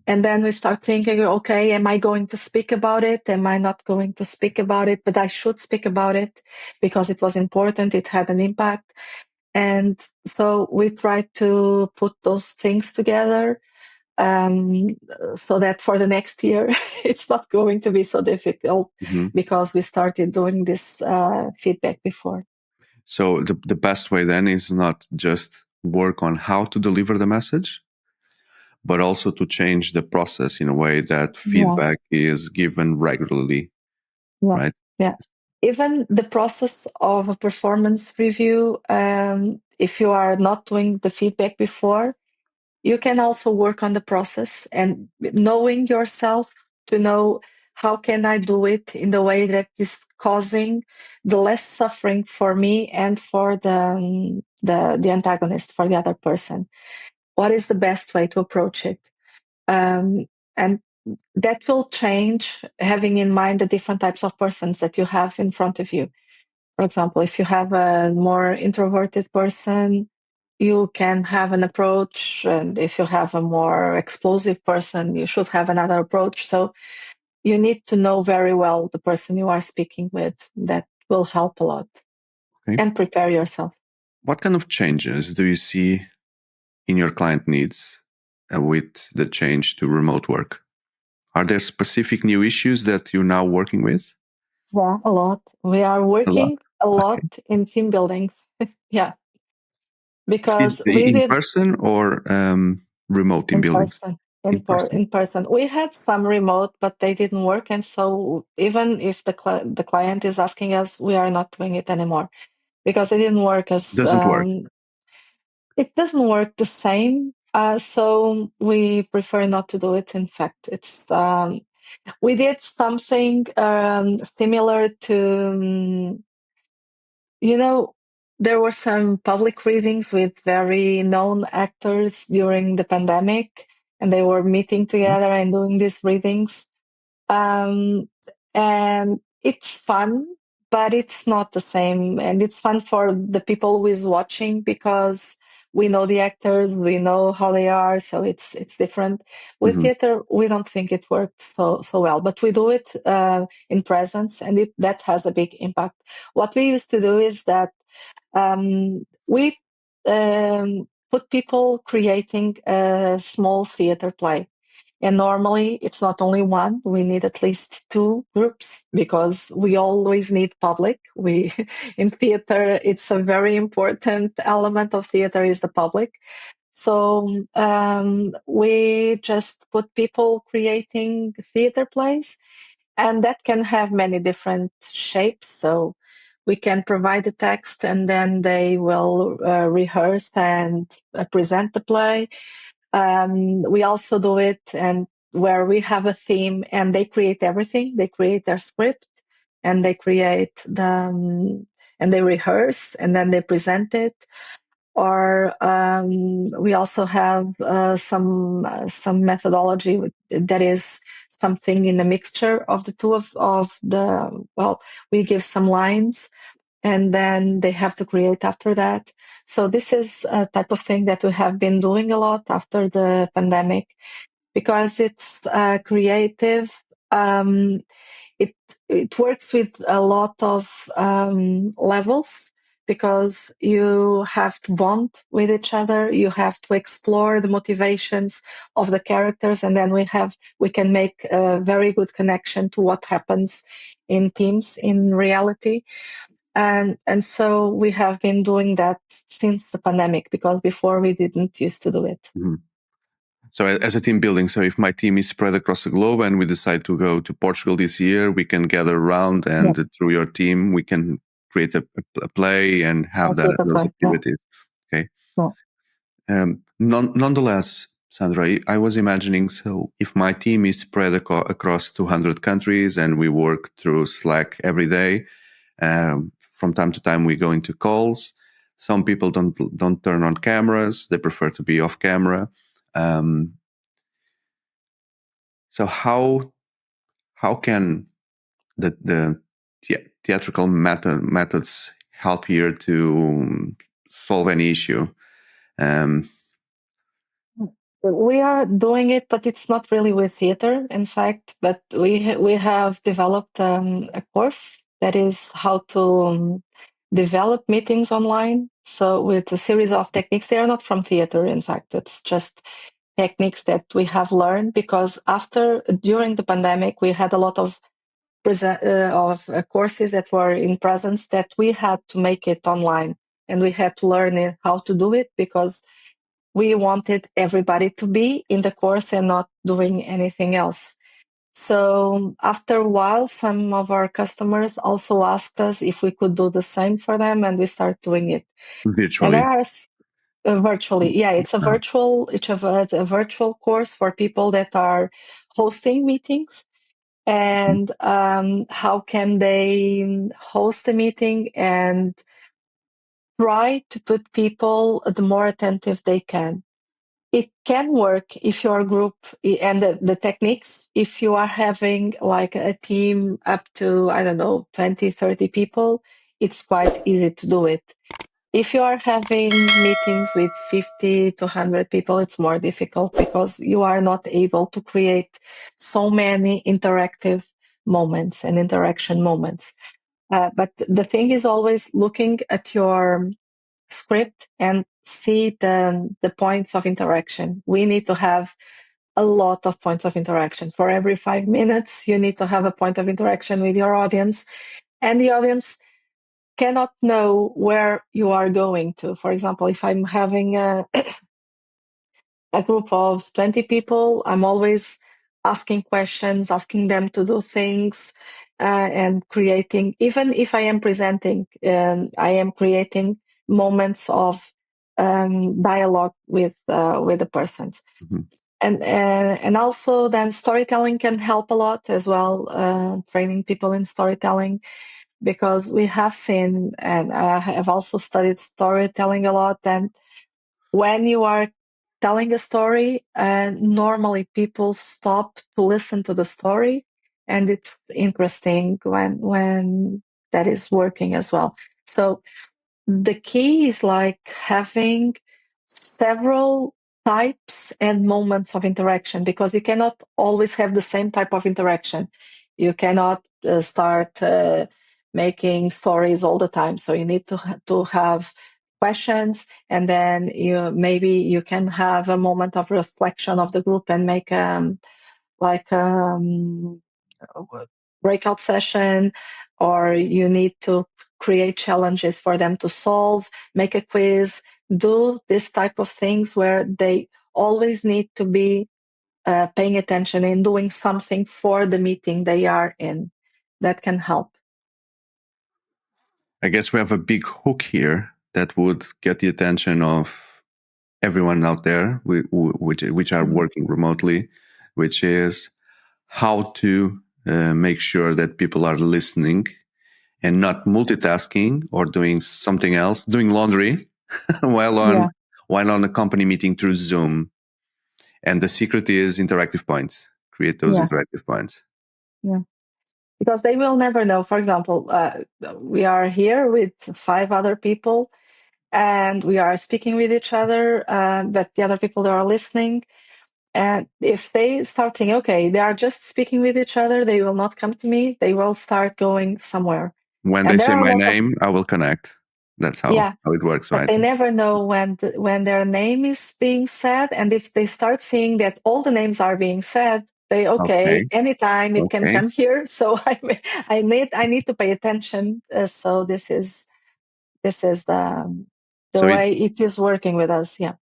And then we start thinking, okay, am I going to speak about it? Am I not going to speak about it? But I should speak about it because it was important. It had an impact. And so we try to put those things together so that for the next year, it's not going to be so difficult because we started doing this feedback before. So the best way then is not just work on how to deliver the message, but also to change the process in a way that feedback is given regularly, right? Yeah. Even the process of a performance review, if you are not doing the feedback before, you can also work on the process and knowing yourself to know how can I do it in the way that is causing the less suffering for me and for the antagonist, for the other person. What is the best way to approach it? And that will change, having in mind the different types of persons that you have in front of you. For example, if you have a more introverted person, you can have an approach. And if you have a more explosive person, you should have another approach. So you need to know very well the person you are speaking with. That will help a lot. Okay. And prepare yourself. What kind of changes do you see in your client needs with the change to remote work? Are there specific new issues that you're now working with? Yeah, a lot. We are working a lot in team buildings. Yeah. Because we in did person or remote team buildings? in person. We had some remote, but they didn't work, and so even if the client is asking us, we are not doing it anymore because it didn't work as Doesn't work. It doesn't work the same. So we prefer not to do it. In fact, it's we did something similar to there were some public readings with very known actors during the pandemic, and they were meeting together and doing these readings. And it's fun, but it's not the same. And it's fun for the people who is watching because we know the actors, we know how they are, so it's different. With theater, we don't think it worked so well, but we do it in presence, and that has a big impact. What we used to do is that we put people creating a small theater play. And normally it's not only one, we need at least two groups because we always need public. In theater, it's a very important element of theater is the public. So we just put people creating theater plays, and that can have many different shapes. So we can provide the text and then they will rehearse and present the play. We also do it and where we have a theme and they create everything. They create their script and they create and they rehearse and then they present it. Or we also have some methodology that is something in the mixture of the two of the, we give some lines and then they have to create after that. So this is a type of thing that we have been doing a lot after the pandemic because it's creative. It works with a lot of levels because you have to bond with each other. You have to explore the motivations of the characters, and then we can make a very good connection to what happens in teams in reality. And so we have been doing that since the pandemic because before we didn't used to do it. So as a team building, so if my team is spread across the globe and we decide to go to Portugal this year, we can gather around and through your team, we can create a play and have those activities. Okay. Nonetheless, Sandra, I was imagining, so if my team is spread across 200 countries and we work through Slack every day, from time to time we go into calls. Some people don't turn on cameras; they prefer to be off camera. So how can the theatrical methods help here to solve any issue? We are doing it, but it's not really with theater, in fact. But we have developed a course that is how to develop meetings online. So with a series of techniques, they are not from theater. In fact, it's just techniques that we have learned because during the pandemic, we had a lot of courses that were in presence that we had to make it online, and we had to learn how to do it because we wanted everybody to be in the course and not doing anything else. So after a while, some of our customers also asked us if we could do the same for them, and we started doing it Virtually. And there are virtually, yeah, it's a virtual course for people that are hosting meetings. And how can they host a meeting and try to put people the more attentive they can. It can work if your group and the techniques, if you are having like a team up to, I don't know, 20, 30 people, it's quite easy to do it. If you are having meetings with 50 to 100 people, it's more difficult because you are not able to create so many interactive moments and interaction moments. But the thing is always looking at your script and see the points of interaction. We need to have a lot of points of interaction. For every 5 minutes, you need to have a point of interaction with your audience, and the audience cannot know where you are going to. For example, if I'm having a group of 20 people, I'm always asking questions, asking them to do things, and creating, even if I am presenting, I am creating moments of dialogue with the persons. Mm-hmm. And also then storytelling can help a lot as well, training people in storytelling, because we have seen, and I have also studied storytelling a lot, and when you are telling a story, normally people stop to listen to the story, and it's interesting when that is working as well. So the key is like having several types and moments of interaction, because you cannot always have the same type of interaction. You cannot start making stories all the time. So you need to have questions, and then you can have a moment of reflection of the group and make like breakout session, or you need to create challenges for them to solve, make a quiz, do this type of things where they always need to be paying attention and doing something for the meeting they are in. That can help. I guess we have a big hook here that would get the attention of everyone out there, which are working remotely, which is how to make sure that people are listening and not multitasking or doing something else, doing laundry while on a company meeting through Zoom. And the secret is interactive points. Create those interactive points. Yeah. Because they will never know. For example, we are here with 5 other people, and we are speaking with each other, but the other people that are listening, and if they start thinking, okay, they are just speaking with each other, they will not come to me, they will start going somewhere. When they say my name, I will connect. That's how it works, but right? They never know when their name is being said, and if they start seeing that all the names are being said, they anytime it can come here. So I need to pay attention. So this is the way it is working with us. Yeah.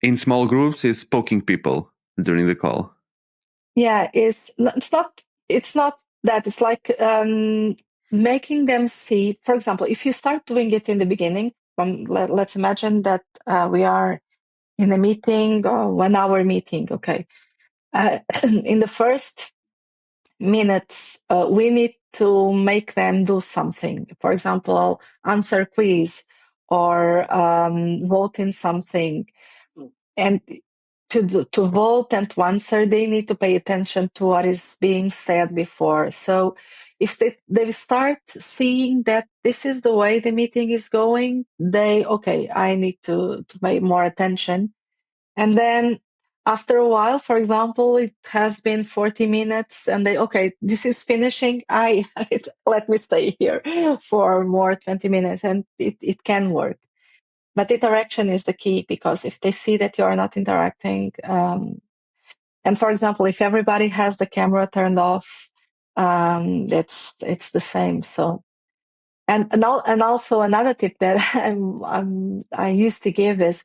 In small groups, is poking people during the call. Yeah, it's not that. It's like making them see. For example, if you start doing it in the beginning, let's imagine that we are in a meeting, or 1 hour meeting. Okay, in the first minutes, we need to make them do something. For example, answer quiz or vote in something. And to vote and to answer, they need to pay attention to what is being said before. So if they start seeing that this is the way the meeting is going, I need to pay more attention. And then after a while, for example, it has been 40 minutes and this is finishing. Let me stay here for more 20 minutes, and it can work. But interaction is the key, because if they see that you are not interacting, and for example, if everybody has the camera turned off, it's the same. So, and also another tip that I used to give is,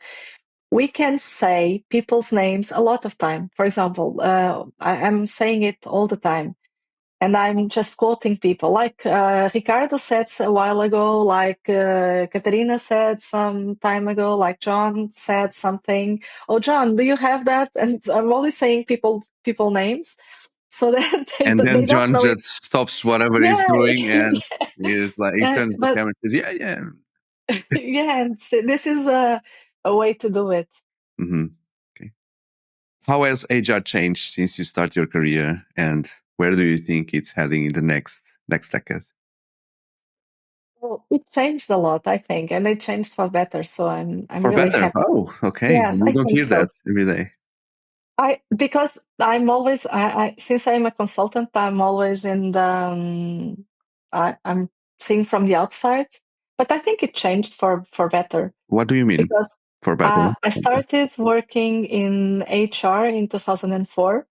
we can say people's names a lot of time. For example, I'm saying it all the time, and I'm just quoting people. Like Ricardo said a while ago, like Katerina said some time ago, like John said something. Oh, John, do you have that? And I'm always saying people names, so that And they then don't John know it. just stops whatever he's Yeah, doing and is like, he turns the but camera and says, yeah, yeah. yeah, and this is a way to do it. Mm-hmm. Okay. How has HR changed since you start your career, and where do you think it's heading in the next decade? Well, it changed a lot, I think, and it changed for better. So I'm For really better. happy. Oh, okay. Yes, We I don't think hear that so. every day. Because I'm always, since I'm a consultant, I'm always in the, I'm seeing from the outside, but I think it changed for better, What do you mean because for better? I started working in HR in 2004,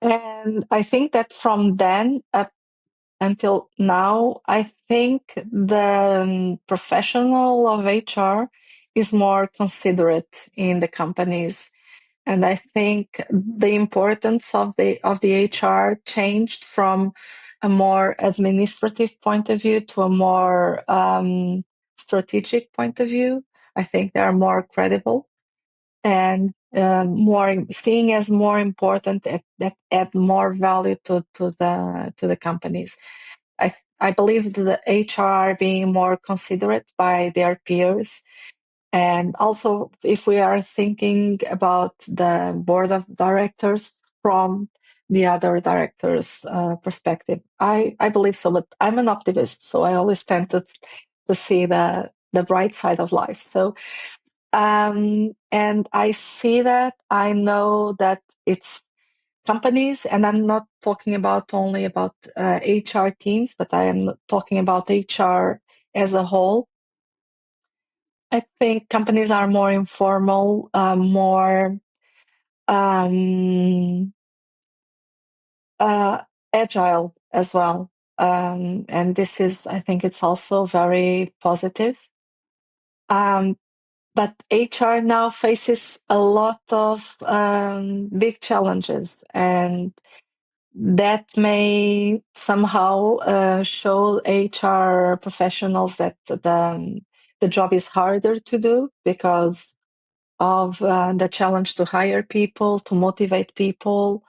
and I think that from then up until now, I think the professional of HR is more considerate in the companies. And I think the importance of the HR changed from a more administrative point of view to a more strategic point of view. I think they are more credible and more seen as more important, that add more value to the companies. I believe the HR being more considerate by their peers. And also, if we are thinking about the board of directors from the other directors' perspective, I believe so. But I'm an optimist, so I always tend to see the bright side of life. So, and I see that. I know that it's companies, and I'm not talking about only about HR teams, but I am talking about HR as a whole. I think companies are more informal, more agile as well. And this is, I think it's also very positive. But HR now faces a lot of big challenges, and that may somehow show HR professionals that the job is harder to do, because of the challenge to hire people, to motivate people.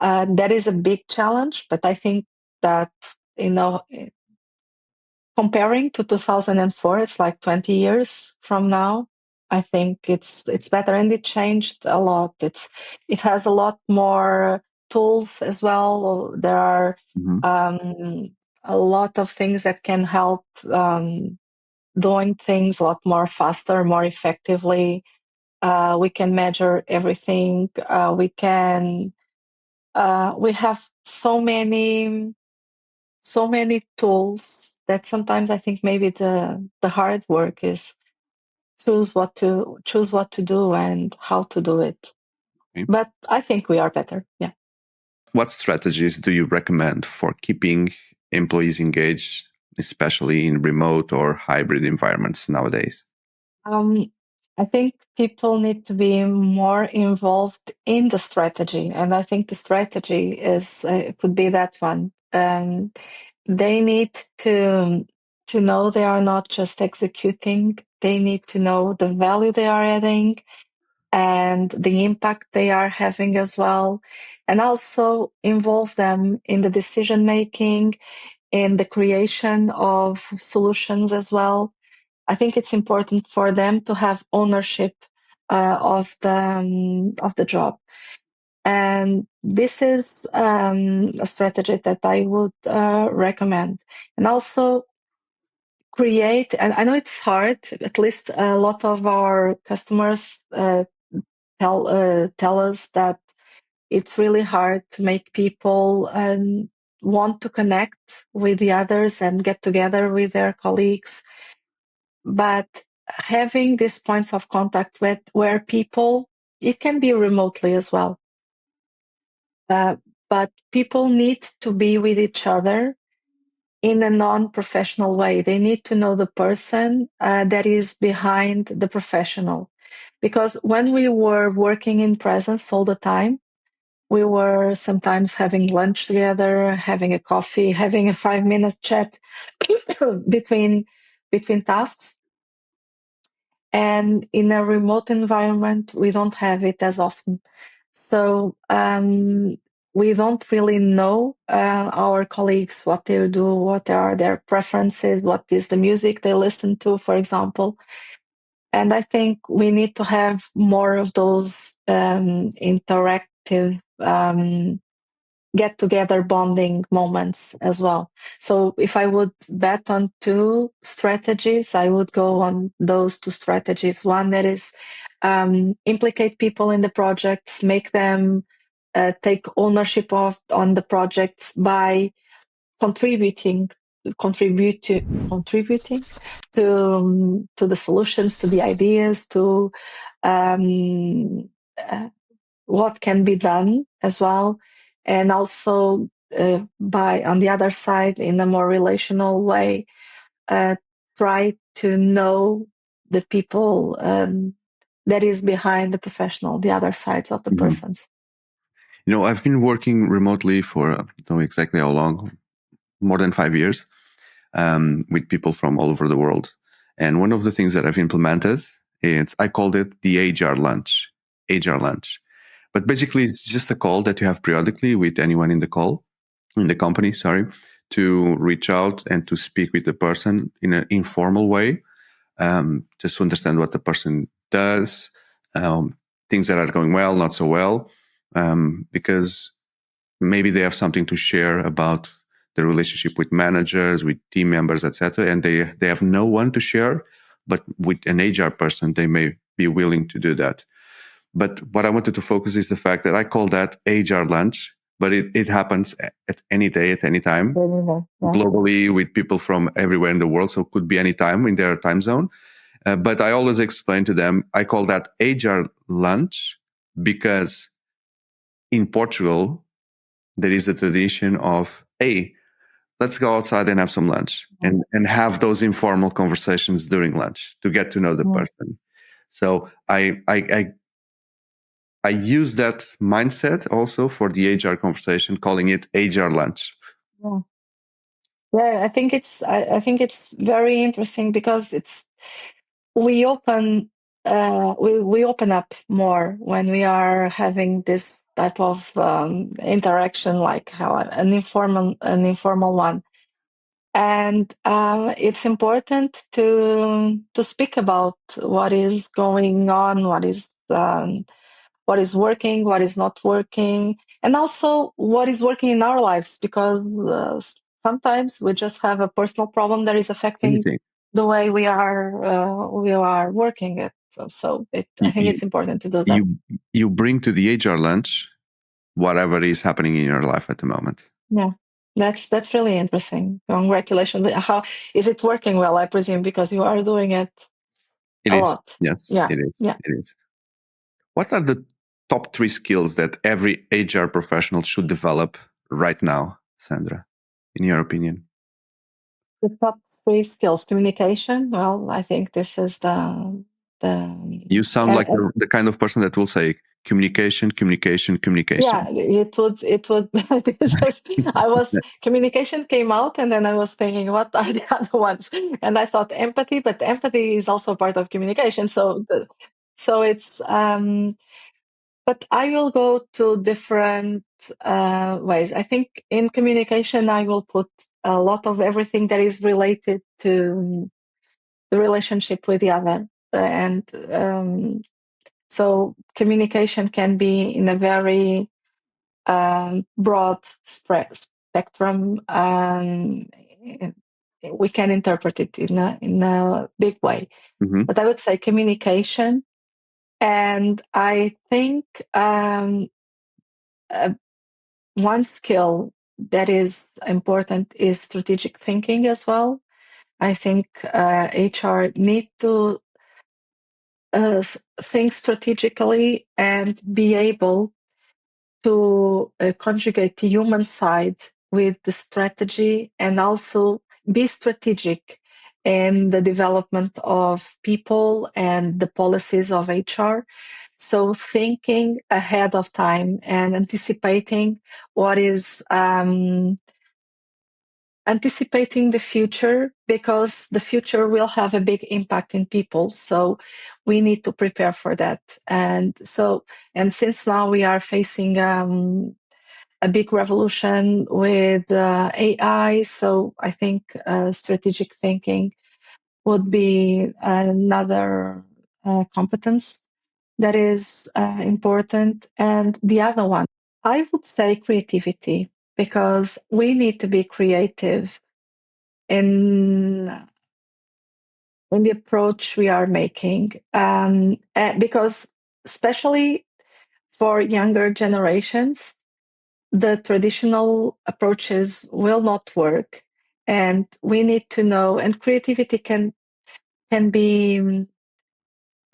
That is a big challenge, but I think that, comparing to 2004, it's like 20 years from now. I think it's better, and it changed a lot. It has a lot more tools as well. There are a lot of things that can help doing things a lot more faster, more effectively. We can measure everything. We have so many tools that sometimes I think maybe the hard work is choose what to do and how to do it. Okay. But I think we are better. Yeah. What strategies do you recommend for keeping employees engaged, especially in remote or hybrid environments nowadays? I think people need to be more involved in the strategy, and I think the strategy is could be that one. They need to know they are not just executing. They need to know the value they are adding, and the impact they are having as well, and also involve them in the decision making, in the creation of solutions as well. I think it's important for them to have ownership of the job, and this is a strategy that I would recommend. And also create, and I know it's hard, at least a lot of our customers tell us that it's really hard to make people want to connect with the others and get together with their colleagues. But having these points of contact with where people, it can be remotely as well, but people need to be with each other in a non-professional way. They need to know the person that is behind the professional. Because when we were working in presence all the time, we were sometimes having lunch together, having a coffee, having a 5-minute chat between tasks. And in a remote environment, we don't have it as often. So we don't really know our colleagues, what they do, what are their preferences, what is the music they listen to, for example. And I think we need to have more of those interactive get-together bonding moments as well. So if I would bet on 2 strategies, I would go on those 2 strategies. One that is implicate people in the projects, make them take ownership on the projects by contributing to the solutions, to the ideas, to what can be done as well, and also by, on the other side, in a more relational way, try to know the people that is behind the professional, the other sides of the persons. I've been working remotely for I don't know exactly how long, more than 5 years, with people from all over the world. And one of the things that I've implemented is, I called it the HR lunch. HR lunch. But basically, it's just a call that you have periodically with anyone in the company, to reach out and to speak with the person in an informal way, just to understand what the person does, things that are going well, not so well, because maybe they have something to share about the relationship with managers, with team members, etc., and they have no one to share, but with an HR person, they may be willing to do that. But what I wanted to focus is the fact that I call that HR lunch, but it happens at any day, at any time, globally, with people from everywhere in the world. So it could be any time in their time zone. But I always explain to them, I call that HR lunch because in Portugal, there is a tradition of, hey, let's go outside and have some lunch, and have those informal conversations during lunch to get to know the person. So I use that mindset also for the HR conversation, calling it HR lunch. Yeah, I think it's very interesting because we open we open up more when we are having this type of interaction, like how an informal one. And it's important to speak about what is going on, what is working, what is not working, and also what is working in our lives, because sometimes we just have a personal problem that is affecting the way we are working it. So I think it's important to do that. You bring to the HR lunch whatever is happening in your life at the moment. Yeah, that's really interesting. Congratulations. How is it working well? I presume because you are doing it a lot. Yes, yeah, it is. Yeah. It is. What are the top 3 skills that every HR professional should develop right now, Sandra, in your opinion? The top 3 skills: communication. Well, I think this is the. You sound like the kind of person that will say communication. Yeah, it would. Communication came out, and then I was thinking, what are the other ones? And I thought empathy, but empathy is also part of communication. So So it's, but I will go to different ways. I think in communication, I will put a lot of everything that is related to the relationship with the other. And so communication can be in a very broad spectrum. We can interpret it in a big way. Mm-hmm. But I would say communication. And I think one skill that is important is strategic thinking as well. I think HR need to think strategically and be able to conjugate the human side with the strategy and also be strategic in the development of people and the policies of HR. So thinking ahead of time and anticipating what is anticipating the future, because the future will have a big impact in people. So we need to prepare for that. And since now we are facing a big revolution with AI, so I think strategic thinking would be another competence that is important. And the other one, I would say creativity, because we need to be creative in the approach we are making, because especially for younger generations, the traditional approaches will not work, and we need to know. And creativity can be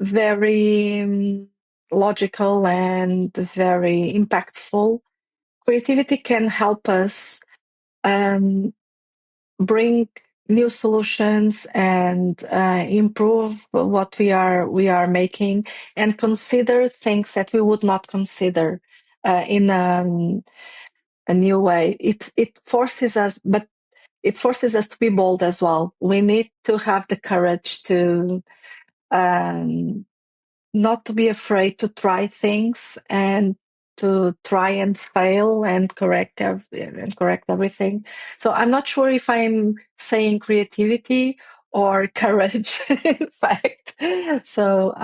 very logical and very impactful. Creativity can help us bring new solutions and improve what we are making, and consider things that we would not consider in a new way. It forces us, but it forces us to be bold as well. We need to have the courage to not to be afraid to try things and to try and fail and correct everything. So I'm not sure if I'm saying creativity or courage, in fact. So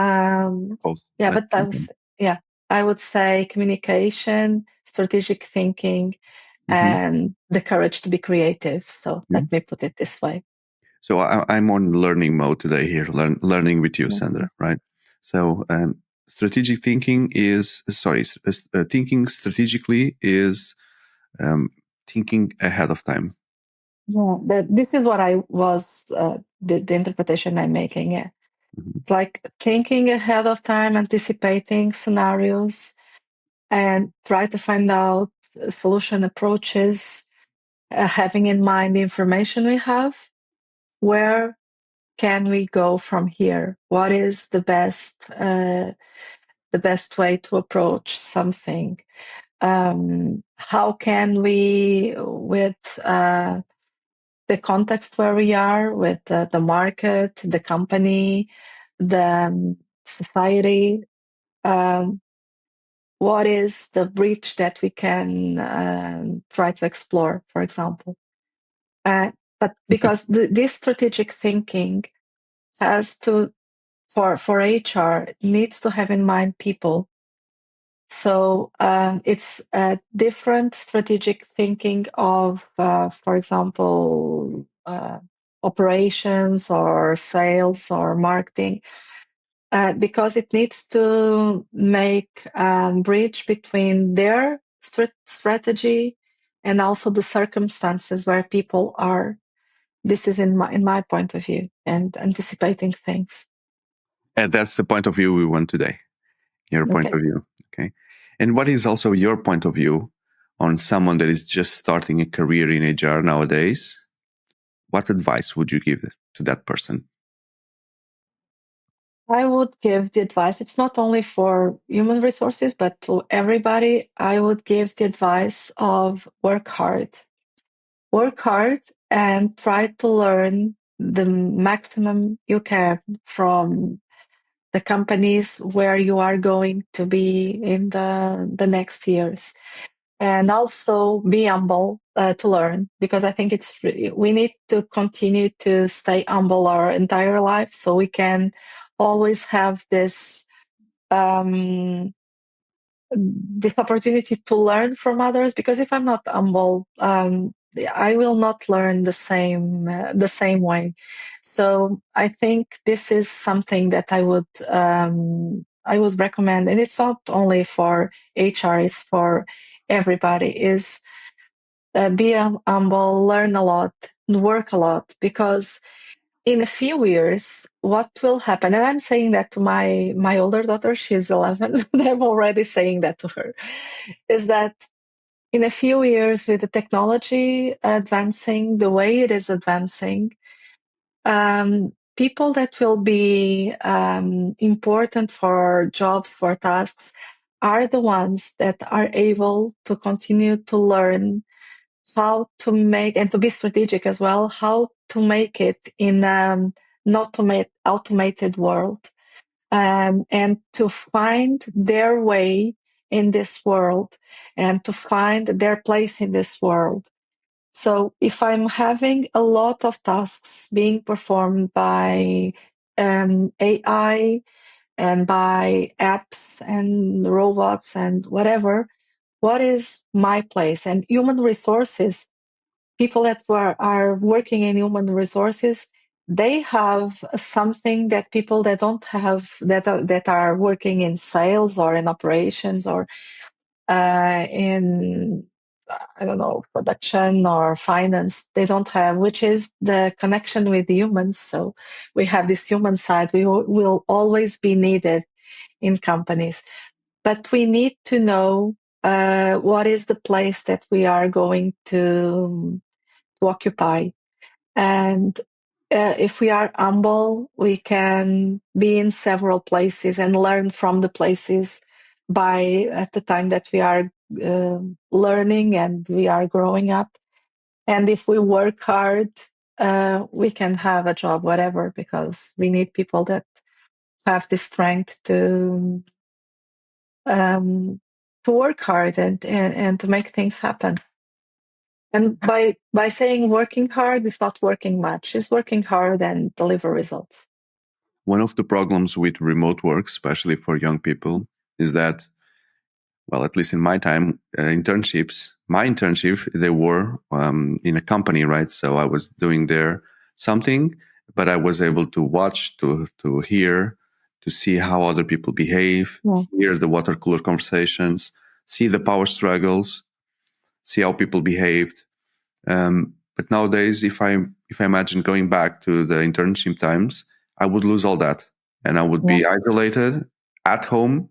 yeah, but I would say communication, strategic thinking, and the courage to be creative. So let me put it this way. So I'm on learning mode today here, learning with you, Sandra, right? So strategic thinking is, thinking strategically is thinking ahead of time. Yeah, this is what I was, the interpretation I'm making. Yeah. It's like thinking ahead of time, anticipating scenarios, and try to find out solution approaches, having in mind the information we have. Where can we go from here? What is the best way to approach something? How can we, with the context where we are, with the market, the company, the society, what is the breach that we can try to explore, for example? But because this strategic thinking has to, for HR, needs to have in mind people. So it's a different strategic thinking of, for example, operations or sales or marketing, because it needs to make a bridge between their strategy and also the circumstances where people are. This is in my point of view, and anticipating things. And that's the point of view we want today. Your point of view. Okay. And what is also your point of view on someone that is just starting a career in HR nowadays? What advice would you give to that person? I would give the advice, it's not only for human resources, but to everybody. I would give the advice of work hard. Work hard and try to learn the maximum you can from the companies where you are going to be in the next years. And also be humble to learn, because I think we need to continue to stay humble our entire life, so we can always have this opportunity to learn from others. Because if I'm not humble, I will not learn the same way. So I think this is something that I would recommend, and it's not only for HR, it's for everybody, is be humble, learn a lot, work a lot, because in a few years, what will happen, and I'm saying that to my older daughter, she's 11, and I'm already saying that to her, is that in a few years, with the technology advancing the way it is advancing, people that will be important for jobs, for tasks, are the ones that are able to continue to learn how to make, and to be strategic as well, how to make it in not automated world, and to find their way in this world, and to find their place in this world. So if I'm having a lot of tasks being performed by AI and by apps and robots and whatever, what is my place? And human resources, people that are working in human resources, they have something that people that don't have, that are working in sales or in operations or in, I don't know, production or finance, they don't have, which is the connection with the humans. So we have this human side. We will always be needed in companies, but we need to know what is the place that we are going to occupy. And if we are humble, we can be in several places and learn from the places at the time that we are learning and we are growing up. And if we work hard, we can have a job, whatever, because we need people that have the strength to work hard and to make things happen. And by saying working hard, it's not working much. It's working hard and deliver results. One of the problems with remote work, especially for young people, is that, well, at least in my time, internships, my internship, they were in a company, right? So I was doing there something, but I was able to watch, to hear, to see how other people behave, hear the water cooler conversations, see the power struggles, see how people behaved. But nowadays, if I imagine going back to the internship times, I would lose all that, and I would be isolated at home,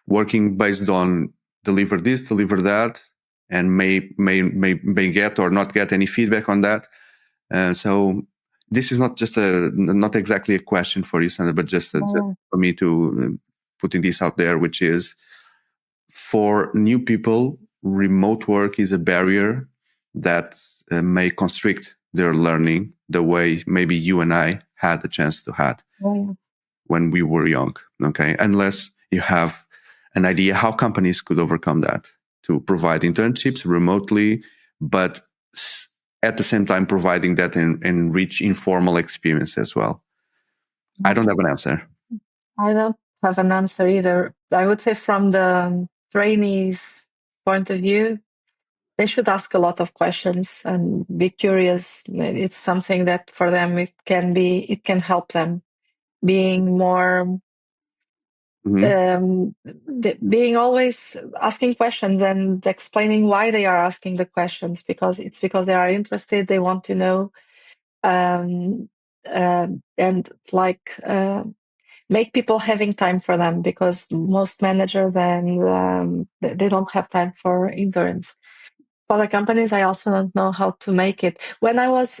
working based on deliver this, deliver that, and may get or not get any feedback on that. So this is not exactly a question for you, Sandra, but just for me to putting this out there, which is, for new people, remote work is a barrier that may constrict their learning the way maybe you and I had the chance to had when we were young. Okay, unless you have an idea how companies could overcome that, to provide internships remotely, but at the same time providing that and rich informal experience as well. I don't have an answer. I don't have an answer either. I would say from the trainees' point of view, they should ask a lot of questions and be curious. It's something that for them it can help them being more, being always asking questions and explaining why they are asking the questions, because they are interested, they want to know, and make people having time for them, because most managers and they don't have time for interns. For the companies, I also don't know how to make it. When I was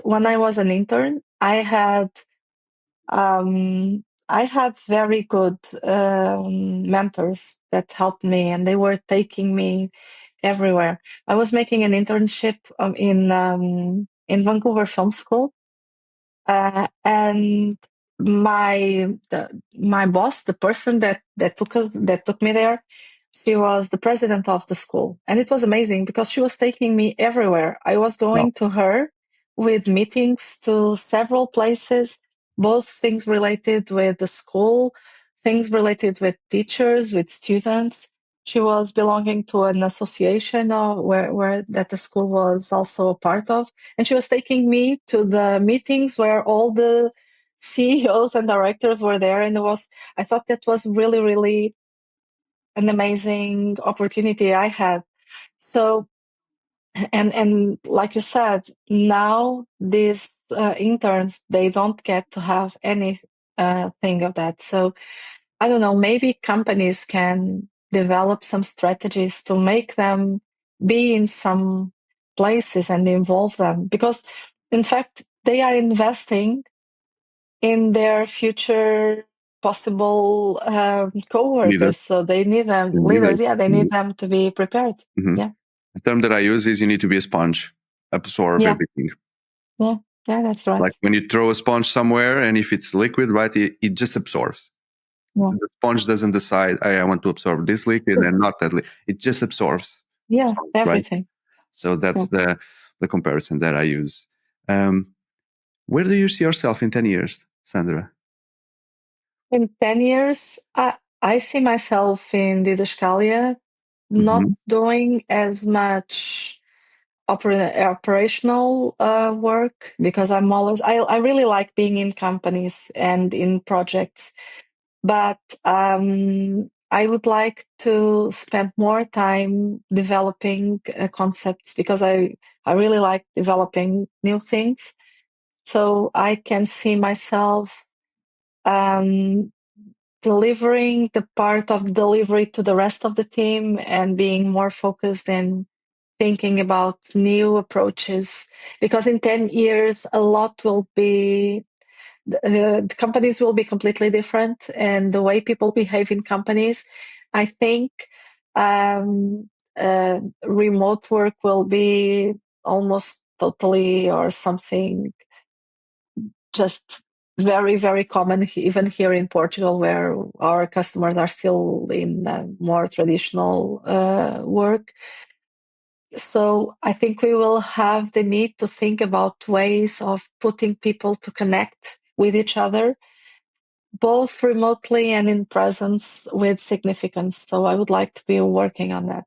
an intern, I had very good mentors that helped me, and they were taking me everywhere. I was making an internship in Vancouver Film School, and my boss, the person that took me there, she was the president of the school, and it was amazing because she was taking me everywhere. I was going to her with meetings to several places, both things related with the school, things related with teachers, with students. She was belonging to an association where that the school was also a part of, and she was taking me to the meetings where all the CEOs and directors were there, and I thought that was really, really an amazing opportunity I had. So, and like you said, now these interns, they don't get to have any thing of that. So I don't know, maybe companies can develop some strategies to make them be in some places and involve them, because in fact they are investing in their future possible co-workers. Leader. So they need them, leaders, they need them to be prepared. Mm-hmm. Yeah. The term that I use is you need to be a sponge, absorb everything. Yeah, that's right. Like when you throw a sponge somewhere, and if it's liquid, right, it just absorbs. Yeah. The sponge doesn't decide, I want to absorb this liquid and not that liquid. It just absorbs. Yeah, sponge, everything. Right? So that's the comparison that I use. Where do you see yourself in 10 years, Sandra? In 10 years, I see myself in Didaskalia, not doing as much operational work, because I really like being in companies and in projects, but I would like to spend more time developing concepts, because I really like developing new things. So I can see myself delivering the part of delivery to the rest of the team and being more focused in thinking about new approaches, because in 10 years a lot will be the companies will be completely different, and the way people behave in companies, I think remote work will be almost totally, or something just very, very common, even here in Portugal, where our customers are still in more traditional work. So I think we will have the need to think about ways of putting people to connect with each other, both remotely and in presence, with significance. So I would like to be working on that.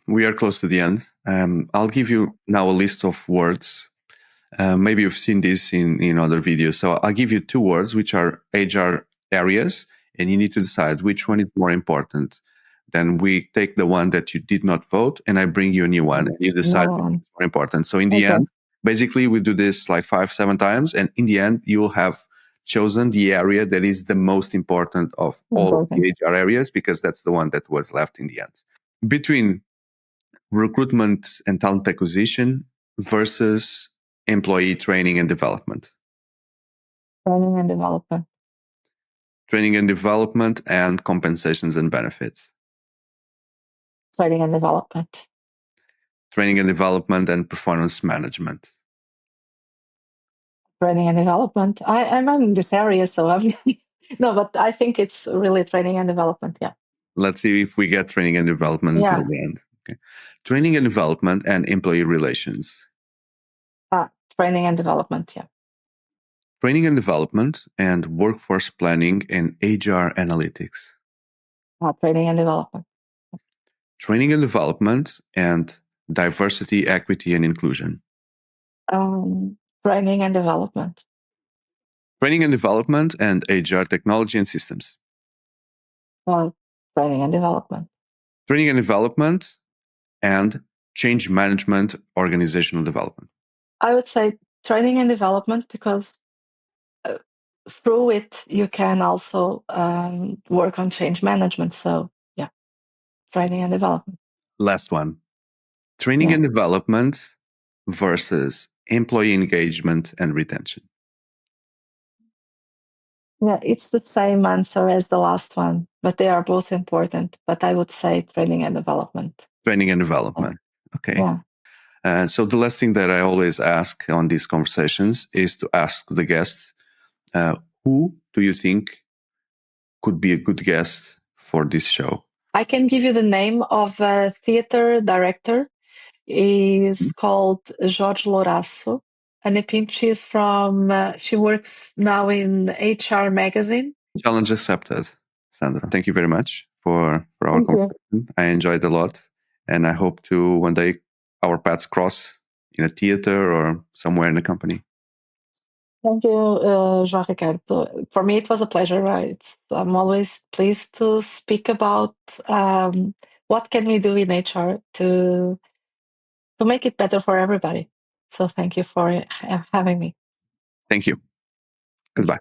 We are close to the end. I'll give you now a list of words. Maybe you've seen this in other videos. So I'll give you 2 words, which are HR areas, and you need to decide which one is more important. Then we take the one that you did not vote, and I bring you a new one, and you decide which one is more important. So in the end, basically, we do this like 5-7 times, and in the end, you will have chosen the area that is the most important of all the HR areas, because that's the one that was left in the end. Between recruitment and talent acquisition versus employee training and development. Training and development. Training and development and compensations and benefits. Training and development. Training and development and performance management. Training and development. I'm in this area, so I'm no, but I think it's really training and development. Yeah. Let's see if we get training and development until the end. Okay. Training and development and employee relations. Training and development. Yeah. Training and development and workforce planning and HR analytics. Training and development. Training and development and diversity, equity, and inclusion. Training and development. Training and development and HR technology and systems. Training and development. Training and development and change management, organizational development. I would say training and development, because through it you can also work on change management. So yeah, training and development. Last one. Training and development versus employee engagement and retention. Yeah, it's the same answer as the last one, but they are both important. But I would say training and development. Training and development. Okay. Yeah. So the last thing that I always ask on these conversations is to ask the guest, who do you think could be a good guest for this show? I can give you the name of a theater director. Is called Jorge Lourasso. And I think she's from, she works now in HR magazine. Challenge accepted, Sandra. Thank you very much for our Thank you. conversation. I enjoyed a lot, and I hope to one day our paths cross in a theater or somewhere in the company. Thank you, João Ricardo. For me, it was a pleasure. I'm always pleased to speak about what can we do in HR to make it better for everybody. So thank you for having me. Thank you. Goodbye.